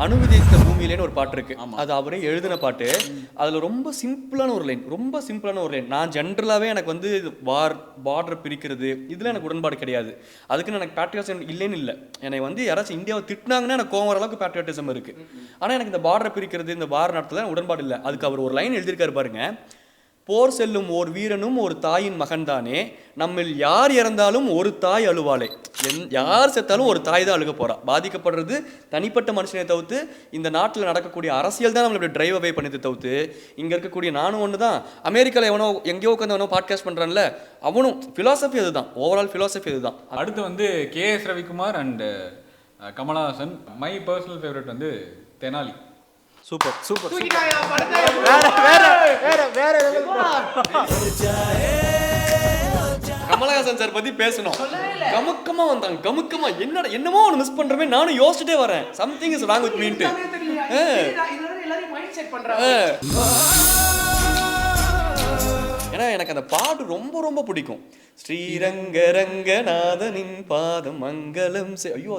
அனுமதித்த பூமியிலேன்னு ஒரு பாட்டு இருக்கு, அது அவரே எழுதின பாட்டு. அதுல ரொம்ப சிம்பிளான ஒரு லைன், நான் ஜென்ரலாவே எனக்கு வந்து பார்டர் பிரிக்கிறது இதுல எனக்கு உடன்பாடு கிடையாது. அதுக்குன்னு எனக்கு பேட்ரியாட்டிசம் இல்லைன்னு இல்லை. என்னை வந்து யாராச்சும் இந்தியாவை திட்டினாங்கன்னா எனக்கு கோவம் வர அளவுக்கு பேட்ரியாட்டிசம் இருக்கு. ஆனா எனக்கு இந்த பார்டரை பிரிக்கிறது, இந்த வார் நடத்துல உடன்பாடு இல்லை. அதுக்கு அவர் ஒரு லைன் எழுதியிருக்காரு பாருங்க, போர் செல்லும் ஓர் வீரனும் ஒரு தாயின் மகன்தானே, நம்மில் யார் இறந்தாலும் ஒரு தாய் அழுவாளே. யார் செத்தாலும் ஒரு தாய் தான் அழுக போறா. பாதிக்கப்படுறது தனிப்பட்ட மனுஷனை தவிர்த்து இந்த நாட்டில் நடக்கக்கூடிய அரசியல் தான் நம்மளை டிரைவ் அவே பண்ணது தவிர்த்து இங்க இருக்கக்கூடிய நானும் ஒன்று தான். அமெரிக்காவில் எவனோ எங்கேயோ உட்காந்து எவனோ பாட்காஸ்ட் பண்றான்ல, அவனும் ஃபிலாசபி அதுதான், ஓவரால் ஃபிலாசபி அதுதான். அடுத்து வந்து K S Ravikumar and Kamalahasan. My personal favourite வந்து Thenali. Super super. Kamalahasan sir பத்தி பேசணும். கமுக்கமா வந்தாங்க, கமுக்கமா என்னமோ ஒன்று மிஸ் பண்றமே, நானும் யோசிச்சுட்டே வரேன். சம்திங் இஸ் ராங் வித் மீன்ட்டு. ஏன்னா எனக்கு அந்த பாட்டு ரொம்ப ரொம்ப பிடிக்கும். ஸ்ரீரங்க ரங்கநாதனின் பாதம் மங்களம். ஐயோ,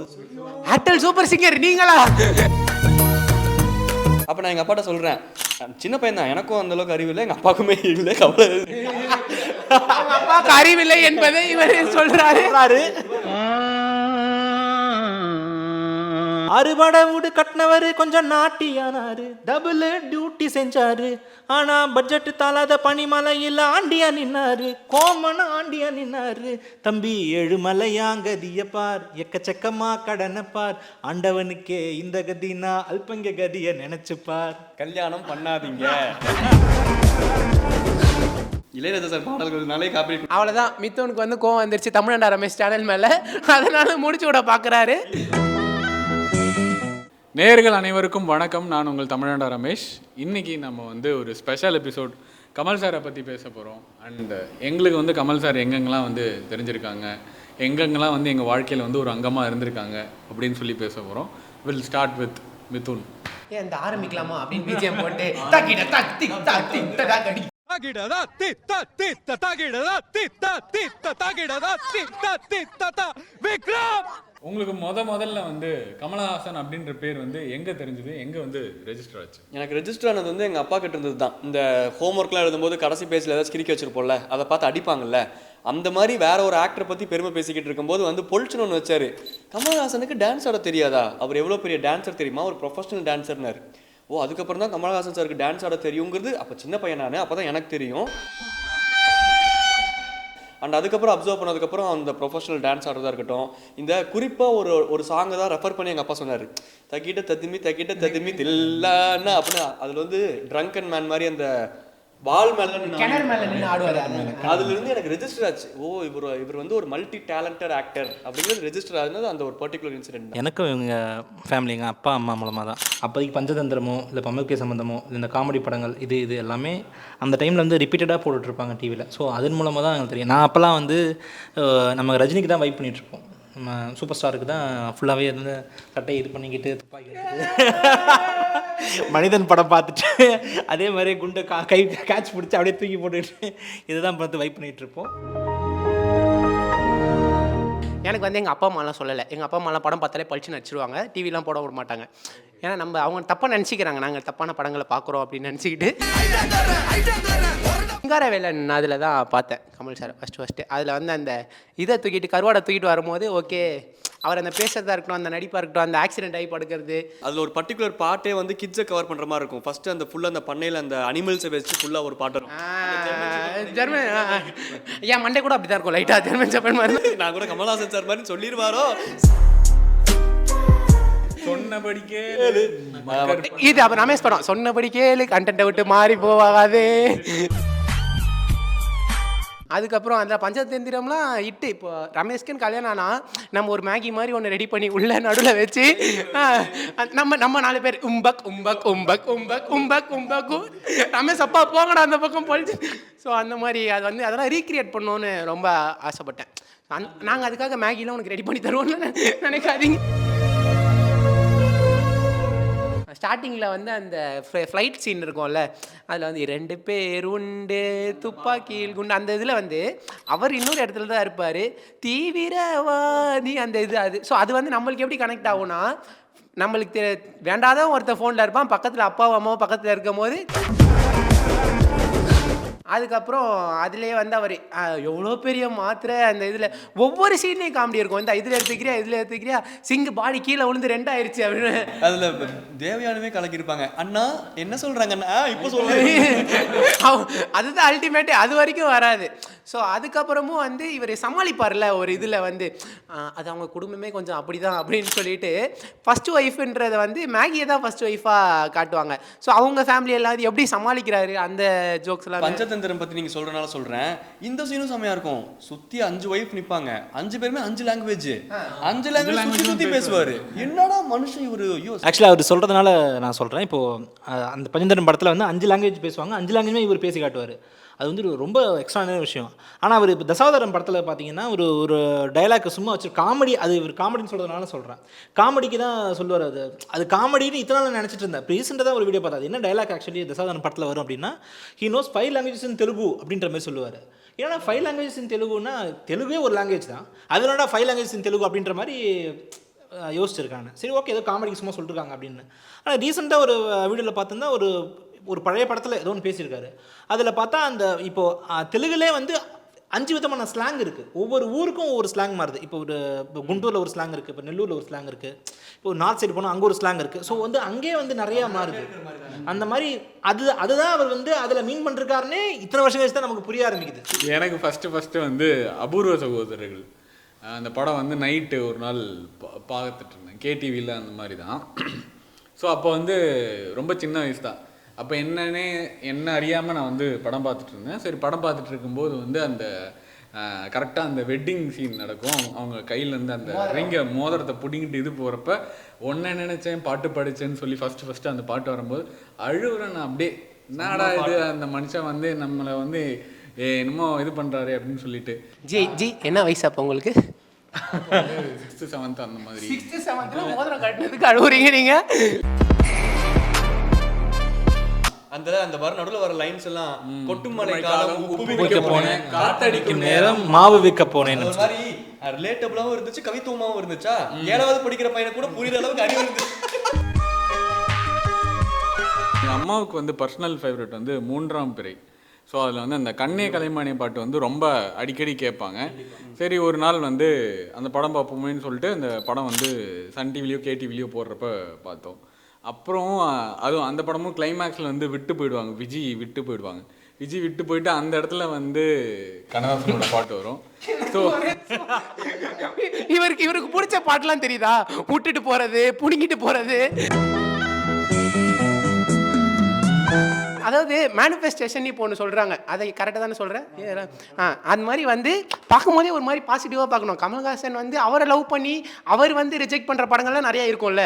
ஆட்டல் சூப்பர் சிங்கர் நீங்களா? அப்ப நான் எங்க அப்பாட்ட சொல்றேன், சின்ன பையன் தான், எனக்கும் அந்த அளவுக்கு அறிவு இல்லை, எங்க அப்பாவுக்குமே இல்லை, கவலை. அப்பாவுக்கு அறிவில்லை என்பதை இவர் சொல்றாரு. அறுபடை வீடு கட்டினவரு கொஞ்சம் நாட்டியானாரு, டபுள் டியூட்டி செஞ்சாரு. ஆனா பட்ஜெட் தாளாத பனிமலையில் ஆண்டியா நின்னாரு, கோமன ஆண்டியா நின்னாரு. தம்பி ஏழுமலையாங்கதிய பார், எக்கச்சக்கமா கடனை பார், ஆண்டவனுக்கே இந்த கதினா அல்பங்க கதிய நினைச்சு பார். கல்யாணம் பண்ணாதீங்க. இளையராஜா சார் பாடல்கள்னாலே காப்பி. அவ்வளவுதான், மித்தவனுக்கு வந்து கோவம் வந்துருச்சு தமிழ்நாடு ரமேஷ் சேனல் மேல, அதனால முடிச்சு விட பாக்குறாரு. நேயர்கள் அனைவருக்கும் வணக்கம். நான் உங்கள் தமிழ்நாடு ரமேஷ். இன்றைக்கி நம்ம வந்து ஒரு ஸ்பெஷல் எபிசோட் கமல் சாரை பற்றி பேச போகிறோம். அண்ட் எங்களுக்கு வந்து கமல் சார் எங்கெங்கெல்லாம் வந்து தெரிஞ்சிருக்காங்க, எங்கெங்கெல்லாம் வந்து எங்கள் வாழ்க்கையில் வந்து ஒரு அங்கமாக இருந்திருக்காங்க அப்படின்னு சொல்லி பேச போகிறோம். Will start with Mithun. ஏன் இந்த ஆரம்பிக்கலாமா அப்படின்னு பிஜிஎம் போட்டு தக்கிட தக் திக் தக் திக் தக் அடி தாகிடதா தித்த தித்த தாகிடதா தித்த தித்த தாகிடதா தித்த தித்த விக்ரம். உங்களுக்கு முதல்ல வந்து கமலஹாசன் அப்படின்ற பேர் வந்து எங்கே தெரிஞ்சது, எங்கே வந்து ரெஜிஸ்டர் ஆச்சு? எனக்கு ரெஜிஸ்டர் ஆனது வந்து எங்கள் அப்பா கிட்ட இருந்தது தான். இந்த ஹோம்ஒர்க்லாம் எழுதும்போது கடைசி பேஜில் ஏதாச்சும் கிரிக்கி வச்சிருப்போம்ல, அதை பார்த்து அடிப்பாங்கல்ல, அந்த மாதிரி வேற ஒரு ஆக்டரை பற்றி பெருமை பேசிக்கிட்டு இருக்கும்போது வந்து பொழிச்சுன்னு ஒன்று வச்சாரு, கமலஹாசனுக்கு டான்ஸ் ஆட தெரியாதா, அவர் எவ்வளோ பெரிய டான்ஸர் தெரியுமா, ஒரு ப்ரொஃபஷனல் டான்ஸர்னாரு. ஓ, அதுக்கப்புறம் தான் கமலஹாசன் சாருக்கு டான்ஸ் ஆட தெரியுங்கிறது அப்போ சின்ன பையன் நான், அப்போ தான் எனக்கு தெரியும். அண்ட் அதுக்கப்புறம் அப்சர்வ் பண்ணதுக்கப்புறம் அந்த ப்ரொஃபஷனல் டான்ஸ் ஆடுறதா இருக்கட்டும், இந்த குறிப்பாக ஒரு சாங்கை தான் ரெஃபர் பண்ணி எங்கள் அப்பா சொன்னார், தக்கிட்ட தத்திமி தில்லான்னா அப்படின்னா அதில் வந்து ட்ரங்க் அண்ட் மேன் மாதிரி அந்த பால் மேலே அதுல இருந்து எனக்கு ரெஜிஸ்டர் ஆச்சு. ஓ, இவர் வந்து ஒரு மல்டி டேலண்டட் ஆக்டர் அப்படிங்கிறது ரெஜிஸ்டர் ஆகுது அந்த ஒரு பர்டிகுலர் இன்சிடென்ட். எனக்கும் இவங்க ஃபேமிலி, எங்கள் அப்பா அம்மா மூலமாக தான். அப்போதைக்கு பஞ்சதந்திரமோ இல்லை பம்முக்கே சம்மந்தமோ இந்த காமெடி படங்கள் இது எல்லாமே அந்த டைமில் வந்து ரிப்பீட்டடாக போட்டுட்ருப்பாங்க டிவியில். ஸோ அதன் மூலமாக தான் எனக்கு தெரியும். நான் அப்போல்லாம் வந்து நம்ம ரஜினிக்கு தான் வைப் பண்ணிகிட்ருப்போம், நம்ம சூப்பர் ஸ்டாருக்கு தான் ஃபுல்லாகவே இருந்து சட்டையை இது பண்ணிக்கிட்டு துப்பாக்கி மனிதன் படம் பார்த்துட்டு அதே மாதிரி குண்டை கை கேட்ச் பிடிச்சி அப்படியே தூக்கி போட்டுக்கிட்டு இதுதான் பார்த்து வைப் பண்ணிகிட்ருப்போம். எனக்கு வந்து எங்கள் அப்பா அம்மாலாம் சொல்லலை. எங்கள் அப்பா அம்மாலாம் படம் பார்த்தாலே பழிச்சு நடிச்சிருவாங்க, டிவிலாம் போட விட மாட்டாங்க. ஏன்னா அவங்க தப்பாக நினச்சிக்கிறாங்க, நாங்கள் தப்பான படங்களை பார்க்குறோம் அப்படின்னு நினச்சிக்கிட்டு. சிங்காரவேலன் அதில் தான் பார்த்தேன் கமல் சார் ஃபஸ்ட்டு. அதில் வந்து அந்த இதை தூக்கிட்டு கருவாடை தூக்கிட்டு வரும்போது ஓகே, அவர் அந்த பேசுறதா இருக்கட்டும், அந்த நடிப்பாக இருக்கட்டும், அந்த ஆக்சிடென்ட் ஆகி படுக்கிறது, அதில் ஒரு பர்டிகுலர் பாட்டே வந்து கிட்ஸை கவர் பண்ணுற மாதிரி இருக்கும். ஃபர்ஸ்ட் அந்த ஃபுல்லாக அந்த பண்ணையில் அந்த அனிமல்ஸை வச்சு ஃபுல்லாக ஒரு பாட்டு இருக்கும். ஜெர்மன் ஏன் மண்டே கூட அப்படி தான் இருக்கும், லைட்டாக ஜெர்மன் ஜப்பான் மாதிரி. நான் கூட கமல்ஹாசன் சார் மாதிரி சொல்லிடுவாரோ. சொன்னபடி கேளு இது அப்போ ரமேஷ் படம், சொன்னபடி கேளு கண்டென்ட்டை விட்டு மாறி போகாதே. அதுக்கப்புறம் அந்த பஞ்சதந்திரம்லாம் இட்டு இப்போ ரமேஷ்குன்னு கல்யாணம் ஆனால் நம்ம ஒரு மேகி மாதிரி ஒன்று ரெடி பண்ணி உள்ள நடுவில் வச்சு நம்ம 4 பேர் உம்பக் உம்பக் உம்பக் உம்பக் உம்பக் உம்பக் ரமேஷ் அப்பா போங்கடா அந்த பக்கம் போயிடுச்சு. ஸோ அந்த மாதிரி அது வந்து அதெல்லாம் ரீக்ரியேட் பண்ணணுன்னு ரொம்ப ஆசைப்பட்டேன். நாங்கள் அதுக்காக மேகிலாம் உனக்கு ரெடி பண்ணி தருவோம்னு நினைக்காதீங்க. ஸ்டார்டிங்கில் வந்து அந்த ஃப்ளைட் சீன் இருக்கும்ல, அதில் வந்து 2 பேர் உண்டு துப்பாக்கியில் குண்டு, அந்த இதில் வந்து அவர் இன்னொரு இடத்துல தான் இருப்பார், தீவிரவாதி அந்த இது அது. ஸோ அது வந்து நம்மளுக்கு எப்படி கனெக்ட் ஆகும்னா, நம்மளுக்கு வேண்டாத ஒருத்தர் ஃபோனில் இருப்பான், பக்கத்தில் அப்பாவும் அம்மாவும் பக்கத்தில் இருக்கும் போது அதுக்கப்புறம் அதுலேயே வந்து அவர் எவ்வளோ பெரிய மாத்திரை அந்த இதில் ஒவ்வொரு சீன்லேயும் காமெடி இருக்கும். இந்த இதில் எடுத்துக்கிறியா சிங்கு பாடி கீழே விழுந்து 2 ஆயிடுச்சு அப்படின்னு. அதில் தேவயானவே கலக்கியிருப்பாங்க. அண்ணா என்ன சொல்கிறாங்க அண்ணா இப்போ சொல்லுங்க. அதுதான் அல்டிமேட்டு, அது வரைக்கும் வராது. ஸோ அதுக்கப்புறமும் வந்து இவர் சமாளிப்பார்ல ஒரு இதில் வந்து அது அவங்க குடும்பமே கொஞ்சம் அப்படி தான் அப்படின்னு சொல்லிட்டு ஃபஸ்ட்டு ஒய்ஃப்ன்றதை வந்து மேகியை தான் ஃபஸ்ட் ஒய்ஃபாக காட்டுவாங்க. ஸோ அவங்க ஃபேமிலி எல்லாத்தையும் எப்படி சமாளிக்கிறாரு அந்த ஜோக்ஸ்லாம். பஞ்சதந்திரம் பற்றி நீங்கள் சொல்கிறனால சொல்கிறேன். இந்த சீனும் செம்மையாக இருக்கும். சுற்றி 5 ஒய்ஃப் நிற்பாங்க, 5 பேருமே 5 லாங்குவேஜ் சுற்றி பேசுவார். என்னடா மனுஷன் இவர். ஐயோ ஆக்சுவலாக அவர் சொல்கிறதுனால நான் சொல்கிறேன். இப்போது அந்த பஞ்சதந்திரம் படத்தில் வந்து 5 லாங்குவேஜ் பேசுவாங்க, 5 லாங்குவேஜுமே இவர் பேசி காட்டுவார். அது வந்து ரொம்ப எக்ஸ்ட்ரான விஷயம். ஆனால் அவர் இப்போ தசாவதாரம் படத்தில் பார்த்தீங்கன்னா ஒரு டைலாக் சும்மா வச்சு காமெடி, அது இவர் காமெடின்னு சொல்கிறதுனால சொல்கிறேன். காமெடிக்கு தான் சொல்லுவார். அது காமெடின்னு இத்தனை நாள் நினச்சிட்டு இருந்தேன். இப்போ ரீசெண்டாக தான் ஒரு வீடியோ பார்த்தா என்ன டைலாக் ஆக்சுவலி தசாவதாரம் படத்தில் வரும் அப்படின்னா, he knows 5 languages in Telugu அப்படின்ற மாதிரி சொல்லுவார். ஏன்னா 5 languages in தெலுங்குன்னா தெலுங்கே ஒரு லாங்குவேஜ் தான், அதனால 5 languages in தெலுங்கு அப்படின்ற மாதிரி யோசிச்சிருக்காங்க. சரி ஓகே, ஏதோ காமெடிக்கு சும்மா சொல்லிருக்காங்க அப்படின்னு. ஆனால் ரீசெண்டாக ஒரு வீடியோவில் பார்த்தோம்னா ஒரு பழைய படத்தில் ஏதோ ஒன்று பேசியிருக்காரு. அதில் பார்த்தா அந்த இப்போது தெலுங்குலே வந்து 5 விதமான ஸ்லாங் இருக்குது. ஒவ்வொரு ஊருக்கும் ஒவ்வொரு ஸ்லாங் மாறுது. இப்போ குண்டூரில் ஒரு ஸ்லாங் இருக்குது, இப்போ நெல்லூரில் ஒரு ஸ்லாங் இருக்குது, இப்போ நார்த் சைடு போனால் அங்கே ஒரு ஸ்லாங் இருக்குது. ஸோ வந்து அங்கேயே வந்து நிறையா மாறுது. அந்த மாதிரி அதுதான் அவர் வந்து அதில் மீன் பண்ணிருக்காருன்னே இத்தனை வருஷம் கழிச்சு தான் நமக்கு புரிய ஆரம்பிக்குது. எனக்கு ஃபஸ்ட்டு வந்து அபூர்வ சகோதரர்கள் அந்த படம் வந்து நைட்டு ஒரு நாள் பார்த்துட்டு இருந்தேன் கேடிவியில். அந்த மாதிரி தான். ஸோ அப்போ வந்து ரொம்ப சின்ன வயசு தான். அப்போ என்ன அறியாமல் நான் வந்து படம் பார்த்துட்டு இருந்தேன். சரி படம் பார்த்துட்டு இருக்கும்போது வந்து அந்த கரெக்டாக அந்த வெட்டிங் சீன் நடக்கும். அவங்க கையிலேருந்து அந்த ரிங்கை மோதிரத்தை பிடிங்கிட்டு இது போகிறப்ப ஒன்றை நினச்சேன் பாட்டு படித்தேன்னு சொல்லி ஃபஸ்ட்டு அந்த பாட்டு வரும்போது அழுகுறேன் நான். அப்படியே என்னடா இது, அந்த மனுஷன் வந்து நம்மளை வந்து என்னமோ இது பண்ணுறாரு அப்படின்னு சொல்லிட்டு. ஜி என்ன வயசு அப்போ உங்களுக்கு? 6th 7th அந்த மாதிரி. 6th 7th மோதிரம் கட்டினதுக்கு அழுகுறீங்க நீங்கள்? அந்த வர நடுவில் வர லைன்ஸ் எல்லாம் கொட்டுமலை காலம் உப்பு விற்க போனேன், காத்தடிக்கும் நேரம் மாவு விற்க போனேன். ஒரு மாதிரி ரிலேட்டபிளாகவும் இருந்துச்சு, கவித்துவமாகவும் இருந்துச்சா. 7வது படிக்கிற பையனை கூட புரியுற அளவுக்கு அறிவு இருந்துச்சு. எங்கள் அம்மாவுக்கு வந்து பர்சனல் ஃபேவரட் வந்து 3ஆம் பிறை. ஸோ அதில் வந்து அந்த கண்ணே கலைமானி பாட்டு வந்து ரொம்ப அடிக்கடி கேட்பாங்க. சரி ஒரு நாள் வந்து அந்த படம் பார்ப்போமேன்னு சொல்லிட்டு அந்த படம் வந்து சன் டிவிலையோ கேடிவிலையோ போடுறப்ப பார்த்தோம். அப்புறம் அதுவும் அந்த படமும் கிளைமேக்ஸில் வந்து விட்டு போயிடுவாங்க, விஜய் விட்டு போயிட்டு அந்த இடத்துல வந்து கண்ணதாசனோட பாட்டு வரும். ஸோ இவருக்கு பிடிச்ச பாட்டுலாம் தெரியுதா? விட்டுட்டு போகிறது, புடுங்கிட்டு போகிறது. அதாவது மேனிஃபெஸ்டேஷன் இப்போ ஒன்று சொல்கிறாங்க, அதை கரெக்டாக தானே சொல்கிறேன்? அந்த மாதிரி வந்து பார்க்கும்போதே ஒரு மாதிரி பாசிட்டிவாக பார்க்கணும். கமல்ஹாசன் வந்து அவரை லவ் பண்ணி அவர் வந்து ரிஜெக்ட் பண்ணுற படங்கள்லாம் நிறையா இருக்கும்ல,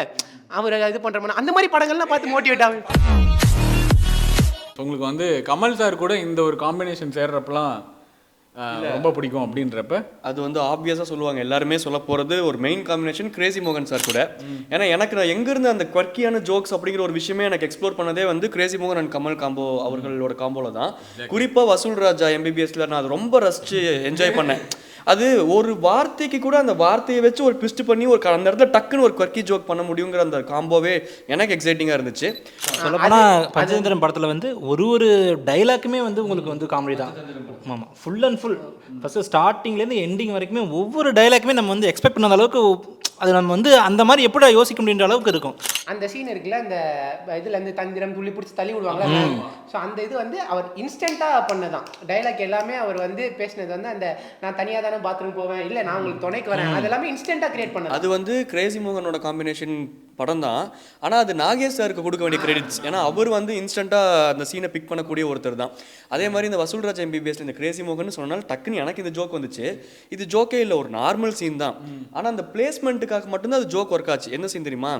அவர் இது பண்ணுற அந்த மாதிரி படங்கள்லாம் பார்த்து மோட்டிவேட் ஆகும். உங்களுக்கு வந்து கமல் சார் கூட இந்த ஒரு காம்பினேஷன் சேர்றப்பெல்லாம் ரொம்ப பிடிக்கும் அப்படின்றப்ப அது வந்து ஆப்வியஸாக சொல்லுவாங்க. எல்லாருமே சொல்ல போகிறது ஒரு மெயின் காம்பினேஷன் கிரேசி மோகன் சார் கூட. ஏன்னா எனக்கு நான் எங்கேருந்து அந்த குவர்க்கியான ஜோக்ஸ் அப்படிங்கிற ஒரு விஷயமே எனக்கு எக்ஸ்ப்ளோர் பண்ணதே வந்து கிரேசி மோகன் அண்ட் கமல் காம்போ அவர்களோட காம்போவில் தான். குறிப்பாக வசூல் ராஜா MBBSல நான் அதை ரொம்ப ரசித்து என்ஜாய் பண்ணேன். அது ஒரு வார்த்தைக்கு கூட அந்த வார்த்தையை வச்சு ஒரு ட்விஸ்ட் பண்ணி அந்த இடத்துல டக்குன்னு ஒரு குவர்க்கி ஜோக் பண்ண முடியுங்கிற அந்த காம்போவே எனக்கு எக்ஸைட்டிங்காக இருந்துச்சு. சொல்லப்போனால் பஞ்சதந்திரம் படத்தில் வந்து ஒரு டைலாக்குமே வந்து உங்களுக்கு வந்து காமெடி தான். ஆமாம், ஃபுல் அண்ட் ஃபுல் ஃபஸ்ட்டு ஸ்டார்டிங்லேருந்து எண்டிங் வரைக்குமே ஒவ்வொரு டைலாக்குமே நம்ம வந்து எக்ஸ்பெக்ட் பண்ணாத அளவுக்கு அது நம்ம வந்து அந்த மாதிரி எப்படி யோசிக்க முடியுன்ற அளவுக்கு இருக்கும். அந்த சீன் இருக்குல்ல, அந்த இதில் வந்து தந்திரம் துள்ளி பிடிச்சி தள்ளி விடுவாங்களா. ஸோ அந்த இது வந்து அவர் இன்ஸ்டண்ட்டாக பண்ணதான். டைலாக் எல்லாமே அவர் வந்து பேசினது வந்து அந்த நான் தனியாக தானே பாத்ரூம் போவேன், இல்லை நான் உங்களுக்கு துணைக்கு வரேன், அது எல்லாமே இன்ஸ்டண்ட்டாக கிரியேட் பண்ணது. அது வந்து கிரேசி மோகனோட காம்பினேஷன் படம் தான். ஆனால் அது நாகேஷ் சாருக்கு கொடுக்க வேண்டிய கிரெடிட்ஸ். ஏன்னா அவர் வந்து இன்ஸ்டண்ட்டாக அந்த சீனை பிக் பண்ணக்கூடிய ஒருத்தர் தான். அதே மாதிரி இந்த வசூல் ராஜா MBBSல இந்த கிரேசி மோகன் சொன்னால் டக்குன்னு எனக்கு இந்த ஜோக் வந்துச்சு. இது ஜோக்கே இல்லை, ஒரு நார்மல் சீன் தான். ஆனால் அந்த பிளேஸ்மெண்ட்டுக்காக மட்டும்தான் அது ஜோக் ஒர்க் ஆச்சு. என்ன சீன் தெரியுமா?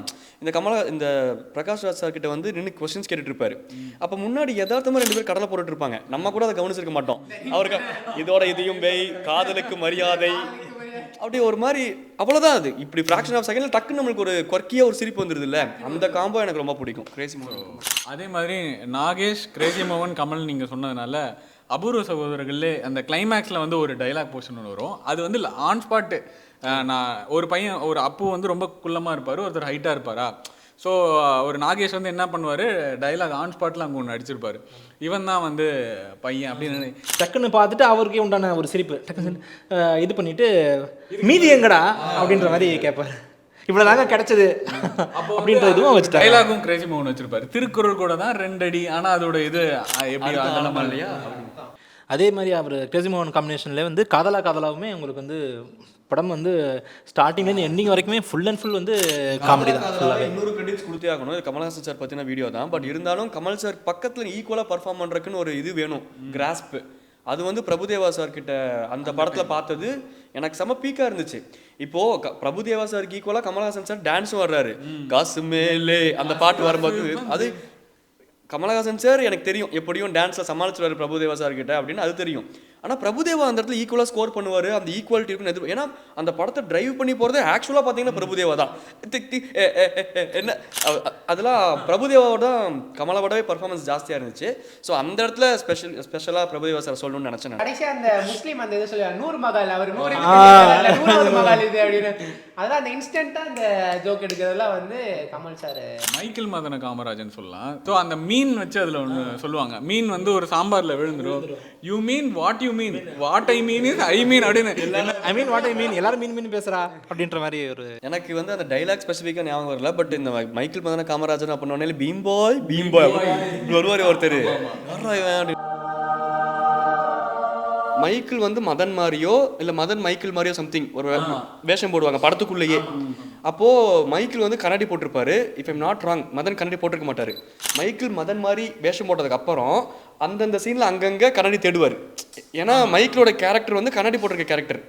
இந்த பிரகாஷ் ராஜ் சார் கிட்ட வந்து நின்று கொஸ்டின்ஸ் கேட்டுட்டு இருப்பாரு. அப்போ முன்னாடி யதார்த்தமாக 2 பேர் கடலை போட்டுட்டு இருப்பாங்க. நம்ம கூட அதை கவனிச்சிருக்க மாட்டோம். அவருக்கு இதோட இதையும் வெய், காதலுக்கு மரியாதை, அப்படி ஒரு மாதிரி அவ்வளோதான். அது இப்படி ஃப்ராக்ஷன் ஆஃப் செகண்ட்ல டக்குன்னு நம்மளுக்கு ஒரு குவர்க்கியாக ஒரு சிரிப்பு வந்துடுது இல்லை? அந்த காம்போ எனக்கு ரொம்ப பிடிக்கும் கிரேசி மோகன். அதே மாதிரி நாகேஷ், கிரேசி மோகன், கமல் நீங்கள் சொன்னதுனால அபூர்வ சகோதரர்களே அந்த கிளைமேக்ஸில் வந்து ஒரு டைலாக் போர்ஷன் வரும். அது வந்து ஆன் ஸ்பாட்டு நான் ஒரு பையன் ஒரு அப்பு வந்து ரொம்ப குள்ளமாக இருப்பார், ஒருத்தர் ஹைட்டாக இருப்பாரா. ஸோ ஒரு நாகேஷ் வந்து என்ன பண்ணுவார், டைலாக் ஆன் ஸ்பாட்டில் அங்கே ஒன்று அடிச்சிருப்பார், இவன் தான் வந்து பையன் அப்படின்னு. டக்குன்னு பார்த்துட்டு அவருக்கே உண்டான ஒரு சிரிப்பு டக்குன்னு இது பண்ணிட்டு மீதி எங்கடா அப்படின்ற மாதிரி கேட்பார். இவ்வளோதாங்க கிடைச்சது அப்படின்ற இதுவும் வச்சுட்டாங்க. டைலாகும் கிரேசி மோகன் வச்சிருப்பாரு. திருக்குறள் கூட தான் 2 அடி, ஆனால் அதோட இது எப்படி ஆகலாமா இல்லையா. அதே மாதிரி அவர் கிரேசி மோகன் காம்பினேஷன்லேயே வந்து காதலா காதலாவுமே உங்களுக்கு வந்து படம் வந்து ஸ்டார்டிங்லேருந்து எண்டிங் வரைக்குமே ஃபுல் அண்ட் ஃபுல் வந்து காமெடி தான் ஃபுல்லாகவே. இன்னொரு கிரெடிட்ஸ் கொடுத்தே ஆகணும். இது கமல்ஹாசன் சார் பற்றின வீடியோ தான், பட் இருந்தாலும் கமல் சார் பக்கத்தில் ஈக்குவலாக பர்ஃபார்ம் பண்ணுறதுக்குன்னு ஒரு இது வேணும், கிராஸ்ப். அது வந்து பிரபுதேவா சார் கிட்ட அந்த படத்தில் பார்த்தது எனக்கு செம பீக்காக இருந்துச்சு. இப்போ பிரபுதேவா சாருக்கு ஈக்குவலாக கமல்ஹாசன் சார் டான்ஸும் வர்றாரு, காசு மேலே அந்த பாட்டு வரும்போது அது கமல்ஹாசன் சார் எனக்கு தெரியும் எப்படியும் டான்ஸில் சமாளிச்சுருவார் பிரபுதேவா சார் கிட்ட அப்படின்னு அது தெரியும். ஆனால் பிரபுதேவா அந்த இடத்துல ஈக்குவலாக ஸ்கோர் பண்ணுவார், அந்த ஈக்குவாலிட்டி இருக்குன்னு எதிர்ப்பு. ஏன்னா அந்த படத்தை டிரைவ் பண்ணி போகிறது ஆக்சுவலாக பார்த்தீங்கன்னா பிரபுதேவா தான். என்ன அதெல்லாம் பிரபுதேவாவோட கமலாவோடவே பர்ஃபார்மன்ஸ் ஜாஸ்தியாக இருந்துச்சு. ஸோ அந்த இடத்துல ஸ்பெஷலாக பிரபுதேவா சார் சொல்லணும்னு நினச்சேன். கடைசியாக அந்த முஸ்லீம் அந்த இது சொல்லுவாங்க 100 மகால், அவர் 100 மகால் இது அப்படின்னு. அதெல்லாம் அந்த இன்ஸ்டன்ட்டாக அந்த ஜோக் எடுக்கிறதெல்லாம் வந்து கமல் சார். மைக்கேல் மதன காமராஜன் சொல்லலாம். ஸோ அந்த மீன் வச்சு அதில் ஒன்று சொல்லுவாங்க, மீன் வந்து ஒரு சாம்பாரில் விழுந்துடும், you mean what you mean, what I mean is I mean அப்படின்னு. ஐ மீன் வாட் ஐ மீன், எல்லாரும் மீன் பேசுகிறா அப்படின்ற மாதிரி ஒரு. எனக்கு வந்து அந்த டைலாக் ஸ்பெசிஃபிக்காக ஞாபகம் வரல, பட் இந்த மைக்கேல் மதன காமராஜன் அப்படின்னே பீம் பாய் வருவார் ஒருத்தர். மைக்கேல் வந்து மதன் மாதிரியோ இல்லை மதன் மைக்கேல் மாதிரியோ சம்திங் ஒரு வேஷம் போடுவாங்க படத்துக்குள்ளேயே. அப்போது மைக்கேல் வந்து கண்ணாடி போட்டிருப்பாரு, if I'm not wrong Madan கண்ணாடி போட்டிருக்க மாட்டார். மைக்கேல் மதன் மாதிரி வேஷம் போட்டதுக்கு அப்புறம் அந்தந்த சீனில் அங்கங்கே கண்ணாடி தேடுவார். ஏன்னா மைக்கேலோட கேரக்டர் வந்து கண்ணாடி போட்டிருக்க கேரக்டர்,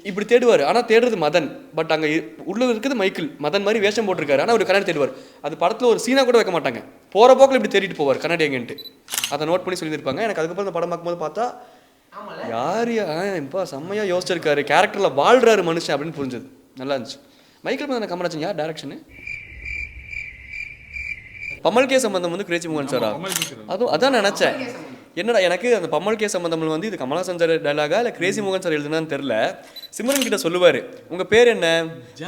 இப்படி தேடுவார். ஆனால் தேடுறது மதன், பட் அங்கே உள்ள இருக்குது மைக்கேல் மதன் மாதிரி வேஷம் போட்டிருக்காரு, ஆனால் ஒரு கண்ணாடி தேடுவார். அது படத்தில் ஒரு சீனாக கூட வைக்க மாட்டாங்க, போகிற போக்கில் இப்படி தேடிட்டு போவார் கண்ணாடி எங்கன்ட்டு. அதை நோட் பண்ணி சொல்லியிருப்பாங்க. எனக்கு அதுக்கப்புறம் இந்த படம் பார்க்கும்போது பார்த்தா யார் இப்போ செம்மையாக யோசிச்சிருக்காரு, கேரக்டரில் வாழ்றாரு மனுஷன் அப்படின்னு புரிஞ்சது. நல்லா இருந்துச்சு. மைக்கேல் மதன காமராஜன் யார் டைரக்ஷனு? பம்மல் கே சம்பந்தம் வந்து கிரேசி மோகன் சாரா? அதுவும் அதான் நினச்சேன். என்னடா எனக்கு அந்த பம்மல் கே சம்பந்தம் வந்து இது கமல்ஹாசன் சார் டைலாகா இல்லை கிரேசி மோகன் சார் எழுதுனான்னு தெரில. சிம்ரன் கிட்ட சொல்லுவார், உங்கள் பேர் என்ன?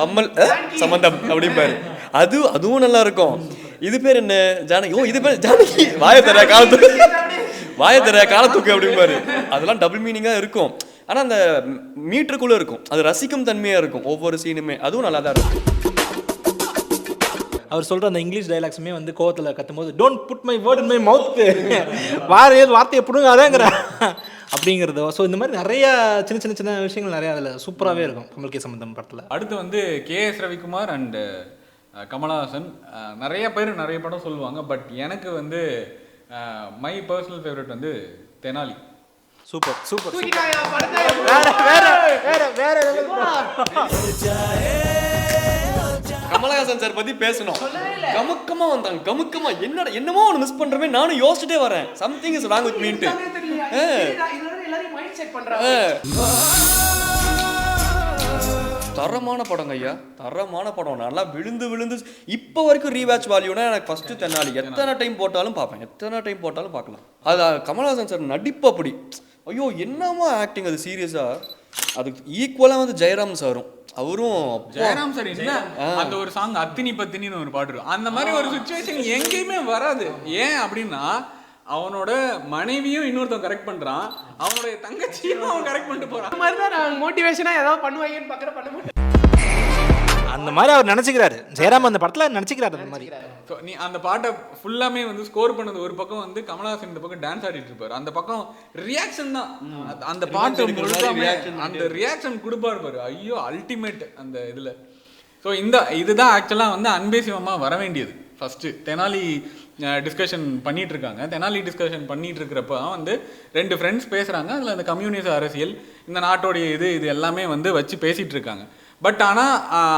பம்மல் சம்பந்தம் அப்படிம்பாரு. அதுவும் நல்லா இருக்கும். இது பேர் என்ன? ஜானகி. ஓ இது பேர் ஜானகி, வாயத்தர காலத்துக்கு அப்படிம்பாரு. அதெல்லாம் டபுள் மீனிங்காக இருக்கும், ஆனால் அந்த மீட்டருக்குள்ளே இருக்கும், அது ரசிக்கும் தன்மையாக இருக்கும் ஒவ்வொரு சீனுமே. அதுவும் நல்லா தான் இருக்கும். அவர் சொல்கிற அந்த இங்கிலீஷ் டைலாக்ஸுமே வந்து கோவத்தில் கத்தும்போது don't put my word in my mouth, வார்த்தையை பிடுங்காதேங்கிற அப்படிங்கிறதோ. ஸோ இந்த மாதிரி நிறைய சின்ன விஷயங்கள் நிறையா அதில் சூப்பராகவே இருக்கும் கமல் கே சம்பந்தம் படத்தில். அடுத்து வந்து கேஎஸ் ரவிக்குமார் அண்ட் கமல்ஹாசன். நிறைய பேர் நிறைய படம் சொல்லுவாங்க, பட் எனக்கு வந்து மை பர்சனல் ஃபேவரட் வந்து தெனாலி. சூப்பர். கமல்ஹாசன் சார் பத்தி பேசணும். கமுக்கமா வந்தாங்க, கமுக்கமா என்னமோ ஒன்று மிஸ் பண்றமே, நானும் யோசிச்சுட்டே வரேன். சம்திங் இஸ் ராங் வித் மீன்ட்டு. தரமான படங்க ஐயா, தரமான படம். நல்லா விழுந்து இப்போ வரைக்கும் ரீவாட்ச் வேல்யூனா எனக்கு ஃபர்ஸ்ட் தெனாலி. எத்தனை டைம் போட்டாலும் பார்க்கலாம். அது கமல்ஹாசன் சார் நடிப்பு அப்படி, ஐயோ என்னமா ஆக்டிங், அது சீரியஸா. அதுக்கு ஈக்குவலாக வந்து ஜெயராம் சாரும், அவரும் ஜெயராம் சார் என்ன அந்த ஒரு சாங் அத்தினி பத்தினின்னு ஒரு பாட்டு இருக்கும், அந்த மாதிரி ஒரு சுச்சுவேஷன் எங்கேயுமே வராது. ஏன் அப்படின்னா அவனோட மனைவியும் இன்னொருத்தன் கரெக்ட் பண்றான், அவனுடைய தங்கச்சியும் அவன் கரெக்ட் பண்ணிட்டு போறான். அந்த மாதிரி தான் நான் மோட்டிவேஷனா ஏதாவது பண்ணுவாங்கன்னு பார்க்குற பண்ண மாட்டேன். அந்த மாதிரி அவர் நினச்சிக்கிறாரு, ஜெயராம் அந்த படத்தில் நினச்சிக்கிறாரு அந்த மாதிரி. ஸோ நீ அந்த பாட்டை ஃபுல்லாமே வந்து ஸ்கோர் பண்ணது ஒரு பக்கம் வந்து கமல்ஹாசன் இந்த பக்கம் டான்ஸ் ஆடிட்டு இருப்பாரு, அந்த பக்கம் ரியாக்ஷன் தான். அந்த பாட்டு அந்த ரியாக்ஷன் கொடுப்பாரு பாரு, ஐயோ அல்டிமேட் அந்த இதில். ஸோ இதுதான் ஆக்சுவலாக வந்து அன்பே சிவமாக வர வேண்டியது. ஃபஸ்ட்டு தெனாலி டிஸ்கஷன் பண்ணிட்டு இருக்காங்க. தெனாலி டிஸ்கஷன் பண்ணிட்டு இருக்கிறப்ப வந்து 2 ஃப்ரெண்ட்ஸ் பேசுகிறாங்க. அதில் அந்த கம்யூனிஸ்ட் அரசியல், இந்த நாட்டோடைய இது எல்லாமே வந்து வச்சு பேசிகிட்டு இருக்காங்க. பட் ஆனால்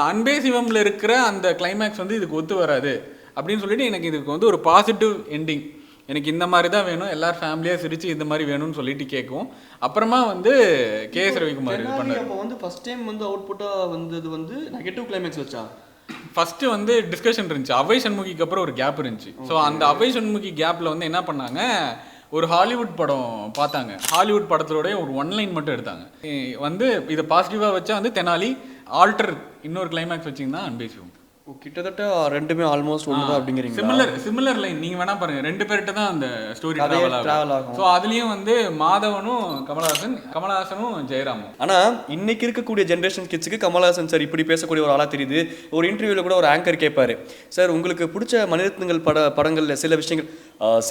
அன்பே சிவமில் இருக்கிற அந்த கிளைமேக்ஸ் வந்து இதுக்கு ஒத்து வராது அப்படின்னு சொல்லிட்டு எனக்கு இதுக்கு வந்து ஒரு பாசிட்டிவ் எண்டிங், எனக்கு இந்த மாதிரி தான் வேணும், எல்லாரும் ஃபேமிலியாக சிரிச்சு இந்த மாதிரி வேணும்னு சொல்லிட்டு கேட்கும். அப்புறமா வந்து கேஎஸ் ரவிக்குமார் இது பண்ணார். அப்போ வந்து ஃபர்ஸ்ட் டைம் வந்து அவுட்புட்டாக வந்தது வந்து நெகட்டிவ் கிளைமேக்ஸ் வச்சா. ஃபர்ஸ்ட் வந்து டிஸ்கஷன் இருந்துச்சு, அவை சண்முகிக்கு அப்புறம் ஒரு கேப் இருந்துச்சு. ஸோ அந்த அவை சண்முகி கேப்பில் வந்து என்ன பண்ணாங்க, ஒரு ஹாலிவுட் படம் பார்த்தாங்க. ஹாலிவுட் படத்தோடைய ஒரு 1 லைன் மட்டும் எடுத்தாங்க. வந்து இதை பாசிட்டிவாக வச்சா வந்து தெனாலி, ஆல்டர் இன்னொரு கிளைமேக்ஸ் வச்சிங்கன்னா அன்பே சிவம். கிட்டத்தட்ட ரெண்டுமே ஆல்மோஸ்ட் ஒன்று தான் அப்படிங்கிறீங்க. சிமிலர் லைன் நீங்கள் வேணா பாருங்க, 2 பேர்கிட்ட தான் அந்த ஸ்டோரி travel ட்ராவல் ஆகும். ஆகும். ஸோ அதுலேயும் வந்து மாதவனும் கமலஹாசனும் ஜெயராமும். ஆனால் இன்னைக்கு இருக்கக்கூடிய ஜென்ரேஷன் கிட்ஸுக்கு கமலஹாசன் சார் இப்படி பேசக்கூடிய ஒரு ஆளாக தெரியுது. ஒரு இன்டர்வியூவில் கூட ஒரு ஆங்கர் கேட்பாரு, சார் உங்களுக்கு பிடிச்ச மணிரத்னங்கள் படங்களில் சில விஷயங்கள்,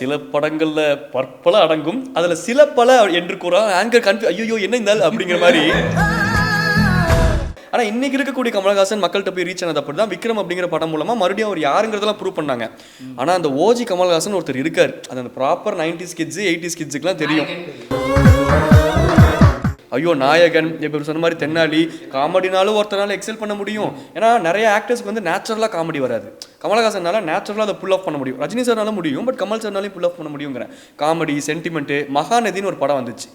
சில படங்களில் பற்பல அடங்கும், அதில் சில பல என்று கூற ஆங்கர் ஐயோ என்ன இருந்தால் அப்படிங்கிற மாதிரி. ஆனால் இன்னைக்கு இருக்கக்கூடிய கமலஹாசன் மக்கள்கிட்ட போய் ரீச் ஆனது அப்படி தான் விக்ரம் அப்படிங்கிற படம் மூலமாக மறுபடியும் அவர் யாருங்கிறதெல்லாம் ப்ரூவ் பண்ணாங்க. ஆனால் அந்த ஓஜி கமலஹாசன் ஒருத்தர் இருக்கார், அது அந்த ப்ராப்பர் 90s கிட்ஸ் 80s கிட்ஸுக்குலாம் தெரியும். ஐயோ நாயகன் இப்போ சொன்ன மாதிரி தென்னாலி காமெடினாலும் ஒருத்தனால எக்ஸல் பண்ண முடியும். ஏன்னா நிறைய ஆக்டர்ஸ்க்கு வந்து நேச்சுரலாக காமெடி வராது. கமலஹாசனால நேச்சுரலாக அதை புல் ஆஃப் பண்ண முடியும். ரஜினி சார்னால முடியும், பட் கமல் சார்னாலையும் புல் ஆஃப் பண்ண முடியுங்கிறேன். Comedy sentiment. மகாநதின்னு ஒரு படம் வந்துச்சு.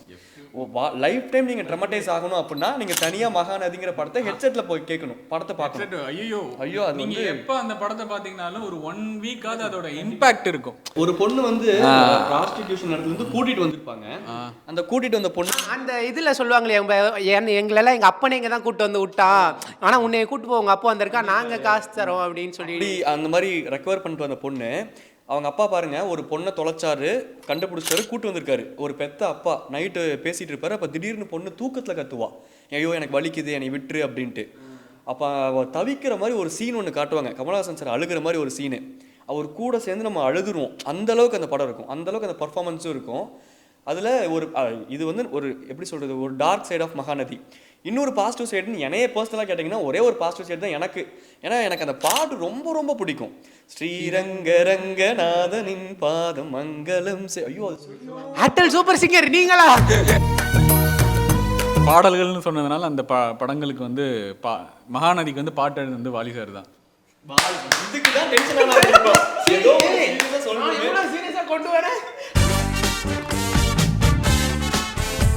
லைஃப் டைம் நீங்க ட்ரமடைஸ் ஆகணும் அப்படின்னா நீங்க தனியா மகாநதிங்கிற படத்தை ஹெட்செட்ல போய் கேட்கணும், படத்தை பார்க்கணும். ஐயோ அது நீங்க எப்ப அந்த படத்தை பாத்தீங்கன்னாலும் ஒரு 1 வீக்காவது அதோட இம்பாக்ட் இருக்கும். ஒரு பொண்ணு வந்து ப்ராஸ்டிடியூஷன் இடத்துல இருந்து கூட்டிட்டு வந்திருப்பாங்க. அந்த கூட்டிட்டு வந்த பொண்ணு அந்த இதுல சொல்லுவாங்களே, எங்களெல்லாம் எங்க அப்பனே இங்க தான் கூட்டு வந்து விட்டான், ஆனா உன்னை கூட்டு போங்க அப்போ வந்திருக்கா, நாங்க காசு தரோம் அப்படின்னு சொல்லி அந்த மாதிரி ரெக்கவர் பண்ணிட்டு வந்த பொண்ணு, அவங்க அப்பா பாருங்க ஒரு பொண்ணை தொலைச்சாரு, கண்டுபிடிச்சாரு, கூட்டு வந்திருக்காரு. ஒரு பெத்த அப்பா நைட்டு பேசிட்டு இருப்பாரு. அப்ப திடீர்னு பொண்ணு தூக்கத்துல கத்துவா, ஐயோ எனக்கு வலிக்குது என்னை விட்டுரு அப்படின்ட்டு. அப்ப அவ தவிக்கிற மாதிரி ஒரு சீன் ஒன்று காட்டுவாங்க. கமலஹாசன் சார் அழுகிற மாதிரி ஒரு சீனு. அவர் கூட சேர்ந்து நம்ம அழுதுருவோம். அந்த அளவுக்கு அந்த படம் இருக்கும், அந்த அளவுக்கு அந்த பர்ஃபார்மன்ஸும் இருக்கும். அதில் ஒரு இது வந்து ஒரு எப்படி சொல்கிறது, ஒரு டார்க் சைட் ஆஃப் மகாநதி. இன்னொரு பாசிட்டிவ் சைடுன்னு என்னையே பர்சனலாக கேட்டிங்கன்னா ஒரே ஒரு பாசிட்டிவ் சைடு தான் எனக்கு. ஏன்னா எனக்கு அந்த பாட்டு ரொம்ப ரொம்ப பிடிக்கும். ஸ்ரீரங்கரங்கநாதனின் பாதம் மங்களம். ஐயோ ஆட்டல் சூப்பர் சிங்கர் நீங்களா? பாடல்கள்னு சொன்னதுனால அந்த படங்களுக்கு வந்து மகாநதிக்கு வந்து பாட்டு எழுது வந்து வாலி சார் தான். இதுக்கு தான் டென்ஷன் கொண்டு வரேன்.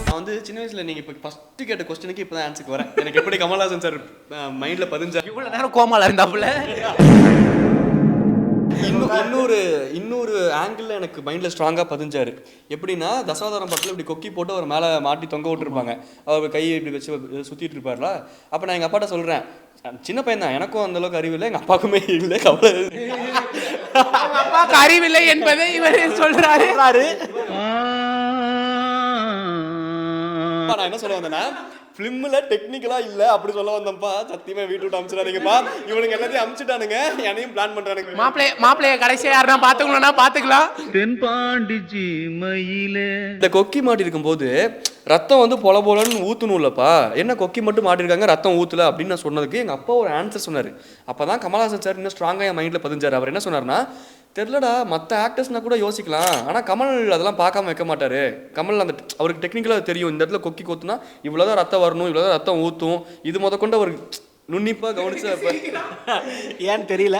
நான் வந்து சின்ன வயசுல நீங்க இப்போ ஃபர்ஸ்ட் கேட்ட கொஸ்டினுக்கு இப்போ தான் ஆன்சருக்கு வரேன். எனக்கு எப்படி கமலஹாசன் சார் மைண்ட்ல பதிஞ்சா இவ்வளவு நேரம் கோமால இருந்தாப்புல. இன்னொரு ஆங்கிள் எனக்கு மைண்ட்ல ஸ்ட்ராங்கா பதிஞ்சாரு. எப்படின்னா தசாவதாரம் படத்துல இப்படி கொக்கி போட்டு அவர் மேல மாட்டி தொங்க விட்டுருப்பாங்க. அவர் கையை இப்படி வச்சு சுத்திட்டு இருப்பார்ல. அப்ப நான் எங்க அப்பாட்ட சொல்றேன், சின்ன பையன் தான், எனக்கும் அந்த அளவுக்கு அறிவு இல்லை, எங்க அப்பாவுக்குமே இல்லை, கவலை அப்பாவுக்கு அறிவில்லை என்பதை இவர் சொல்றாரு. நான் என்ன சொல்ல வந்தேன்னா, ஃபிலிம்ல டெக்னிக்கலா இல்ல அப்படி சொல்ல வந்தப்பா. சத்தியமா வீட்டு விட்டு அமிச்சிடாதீங்கப்பா, இவனுங்க எல்லாத்தையும் அமிச்சிட்டானுங்க, என்னையும் பிளான் பண்றானுங்க. மாப்பிள்ளைய கடைசியா யாருன்னா பாத்துக்கணும்னா பாத்துக்கலாம். தென்பாண்டிச்சி மயிலே இந்த கொக்கி மாட்டி இருக்கும் போது ரத்தம் வந்து பொல போலன்னு ஊத்தணும் இல்லப்பா, என்ன கொக்கி மட்டும் மாட்டிருக்காங்க ரத்தம் ஊத்துல அப்படின்னு நான் சொன்னதுக்கு எங்க அப்பா ஒரு ஆன்சர் சொன்னாரு. அப்பதான் கமலஹாசன் சார் இன்னும் ஸ்ட்ராங்கா என் மைண்ட்ல பதிஞ்சாரு. அவர் என்ன சொன்னார்னா, தெரிலடா மற்ற ஆக்டர்ஸ்னா கூட யோசிக்கலாம், ஆனால் கமல் அதெல்லாம் பார்க்காம வைக்க மாட்டாரு. கமல் அந்த அவருக்கு டெக்னிக்கலாக தெரியும், இந்த இடத்துல கொக்கி கொத்துனா இவ்வளோதான் ரத்தம் வரணும், இவ்வளோதான் ரத்தம் ஊற்றும், இது கொண்டு அவர் நுண்ணிப்பாக கவனிச்சு ஏன்னு தெரியல.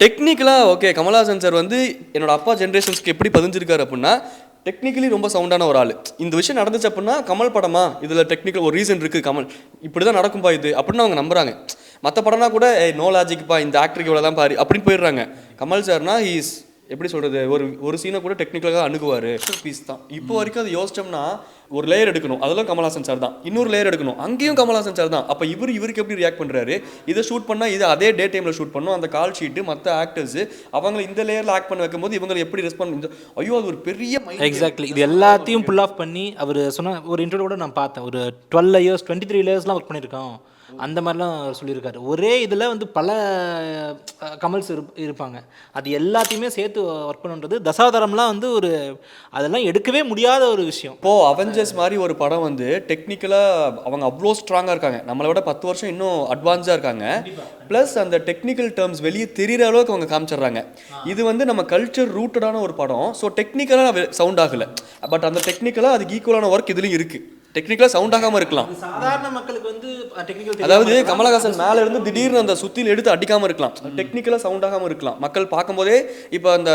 டெக்னிக்கலாக ஓகே. கமலஹாசன் சார் வந்து என்னோட அப்பா ஜென்ரேஷன்ஸ்க்கு எப்படி பதிஞ்சிருக்காரு அப்படின்னா, டெக்னிக்கலி ரொம்ப சவுண்டான ஒரு ஆள். இந்த விஷயம் நடந்துச்சு அப்படின்னா கமல் படமா, இதில் டெக்னிக்கல் ஒரு ரீசன் இருக்குது, கமல் இப்படி தான் நடக்கும்பா இது அப்படின்னு அவங்க நம்புறாங்க. மற்ற படம்னா கூட நோ லாஜிக்ப்பா, இந்த ஆக்டருக்கு இவ்வளோ தான் பாரு அப்படின்னு போயிடுறாங்க. கமல் சார்னா ஹீஸ் எப்படி சொல்கிறது, ஒரு சீனை கூட டெக்னிக்கலாக அணுகுவார். பீஸ் தான் இப்போ வரைக்கும் அது யோசிச்சோம்னா ஒரு லேயர் எடுக்கணும், அதெல்லாம் கமலஹாசன் சார் தான். இன்னொரு லேயர் எடுக்கணும், அங்கேயும் கமலஹாசன் சார் தான். அப்போ இவருக்கு எப்படி ரியாக்ட் பண்ணுறாரு, இதை ஷூட் பண்ணால் இது அதே டே டைமில் ஷூட் பண்ணணும், அந்த கால் ஷீட்டு மற்ற ஆக்டர்ஸ் அவங்களை இந்த லேயரில் ஆக்ட் பண்ண வைக்கும்போது இவங்களை எப்படி ரெஸ்பாண்ட், ஐயோ அது ஒரு பெரிய எக்ஸாக்ட்லி. இது எல்லாத்தையும் புல் ஆஃப் பண்ணி அவர் சொன்ன ஒரு இன்டர்வியூ கூட நான் பார்த்தேன். ஒரு 12 இயர்ஸ் 23 இயர்ஸ்லாம் ஒர்க் பண்ணியிருக்கோம் அந்த மாதிரிலாம் சொல்லியிருக்காரு. ஒரே இதில் வந்து பல கமல்ஸ் இருப்பாங்க, அது எல்லாத்தையுமே சேர்த்து ஒர்க் பண்ணுன்றது தசாவதாரம்லாம் வந்து ஒரு அதெல்லாம் எடுக்கவே முடியாத ஒரு விஷயம். இப்போது அவெஞ்சர்ஸ் மாதிரி ஒரு படம் வந்து டெக்னிக்கலாக அவங்க அவ்வளோ ஸ்ட்ராங்காக இருக்காங்க, நம்மளை விட 10 வருஷம் இன்னும் அட்வான்ஸாக இருக்காங்க. ப்ளஸ் அந்த டெக்னிக்கல் டேர்ம்ஸ் வெளியே தெரிகிற அளவுக்கு அவங்க காமிச்சிடுறாங்க. இது வந்து நம்ம கல்ச்சர் ரூட்டடான ஒரு படம். ஸோ டெக்னிக்கலாக சவுண்ட் ஆகலை, பட் அந்த டெக்னிக்கலாக அதுக்கு ஈக்குவலான ஒர்க் இதுலையும் இருக்குது. டெக்னிக்கலாக சவுண்ட் ஆகாமல் இருக்கலாம், சாதாரண மக்களுக்கு வந்து டெக்னிக்கல், அதாவது கமலஹாசன் மேலே இருந்து திடீர்னு அந்த சுத்தியில் எடுத்து அடிக்காமல் இருக்கலாம், டெக்னிக்கலாக சவுண்ட் ஆகாமல் இருக்கலாம். மக்கள் பார்க்கும்போதே இப்போ அந்த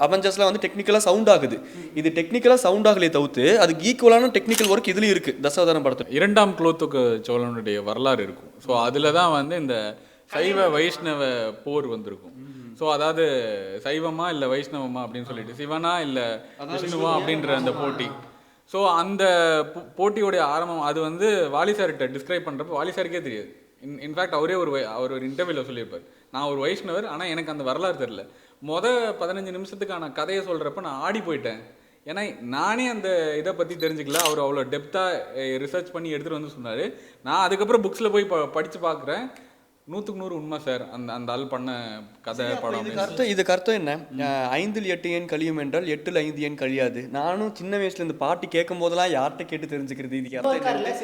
அவெஞ்சர்ஸ்லாம் வந்து டெக்னிக்கலாக சவுண்ட் ஆகுது, இது டெக்னிக்கலாக சவுண்ட் ஆகலையே தவிர்த்து அதுக்கு ஈக்குவலான டெக்னிக்கல் ஒர்க் இதுலையும் இருக்குது. தசாவதாரம் படத்தில் 2ஆம் குலோத்துங்க சோழனுடைய வரலாறு இருக்கும். ஸோ அதில் தான் வந்து இந்த சைவ வைஷ்ணவ போர் வந்திருக்கும். ஸோ அதாவது சைவமா இல்லை வைஷ்ணவமா அப்படின்னு சொல்லிட்டு, சிவனா இல்லை விஷ்ணுவா அப்படின்ற அந்த போட்டி. ஸோ அந்த போட்டியோடைய ஆரம்பம் அது வந்து வாலி சார்கிட்ட டிஸ்கிரைப் பண்ணுறப்ப வாலி சாருக்கே தெரியாது. இன்ஃபேக்ட் அவர் ஒரு இன்டர்வியூவில் சொல்லியிருப்பார், நான் ஒரு வைஷ்ணவர் ஆனால் எனக்கு அந்த வரலாறு தெரில. 15 நிமிஷத்துக்கான கதையை சொல்கிறப்ப நான் ஆடி போயிட்டேன். ஏன்னா நானே அந்த இதை பற்றி தெரிஞ்சுக்கல. அவர் அவ்வளோ டெப்த்தாக ரிசர்ச் பண்ணி எடுத்துகிட்டு வந்து சொன்னார். நான் அதுக்கப்புறம் புக்ஸில் போய் படித்து பார்க்குறேன். 100க்கு 100 உண்மை சார். அந்த ஆள் பண்ண கதை படம். இதுக்கு அர்த்தம் என்ன? 5ல் 8 ஏன் கழியும் என்றால் 8ல் 5 ஏன் கழியாது. நானும் சின்ன வயசுல இந்த பாட்டு கேட்கும் போதெல்லாம் யார்கிட்ட கேட்டு தெரிஞ்சுக்கிறது இதுக்கு அர்த்தம் என்ன?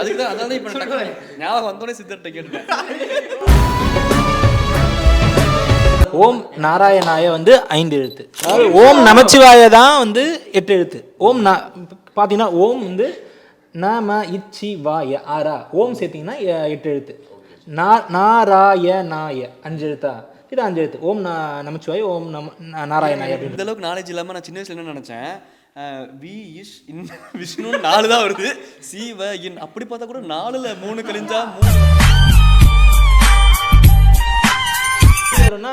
அதுக்கு தான் அதான் இப்போ ஞாபகம் வந்தோடனே சித்தர்கிட்ட கேட்டேன். ஓம் நாராயணாய வந்து 5 எழுத்து, அதாவது ஓம் நமச்சிவாய தான் வந்து 8 எழுத்து. பார்த்தீங்கன்னா ஓம் வந்து நம இச்சி வாய ஆரா, ஓம் சேர்த்திங்கன்னா 8 எழுத்து. நாராயணாய 5 எழுத்தா, இது 5 எழுத்து. ஓம் நமச்சிவாய, ஓம் நாராயணாய. இந்த அளவுக்கு நாலேஜ் இல்லாமல் நான் சின்ன வயசுல என்ன நினச்சேன், விஷ்ணு 4 தான் வருது, சிவ இன் அப்படி பார்த்தா கூட 4ல் 3 கழிஞ்சா 3.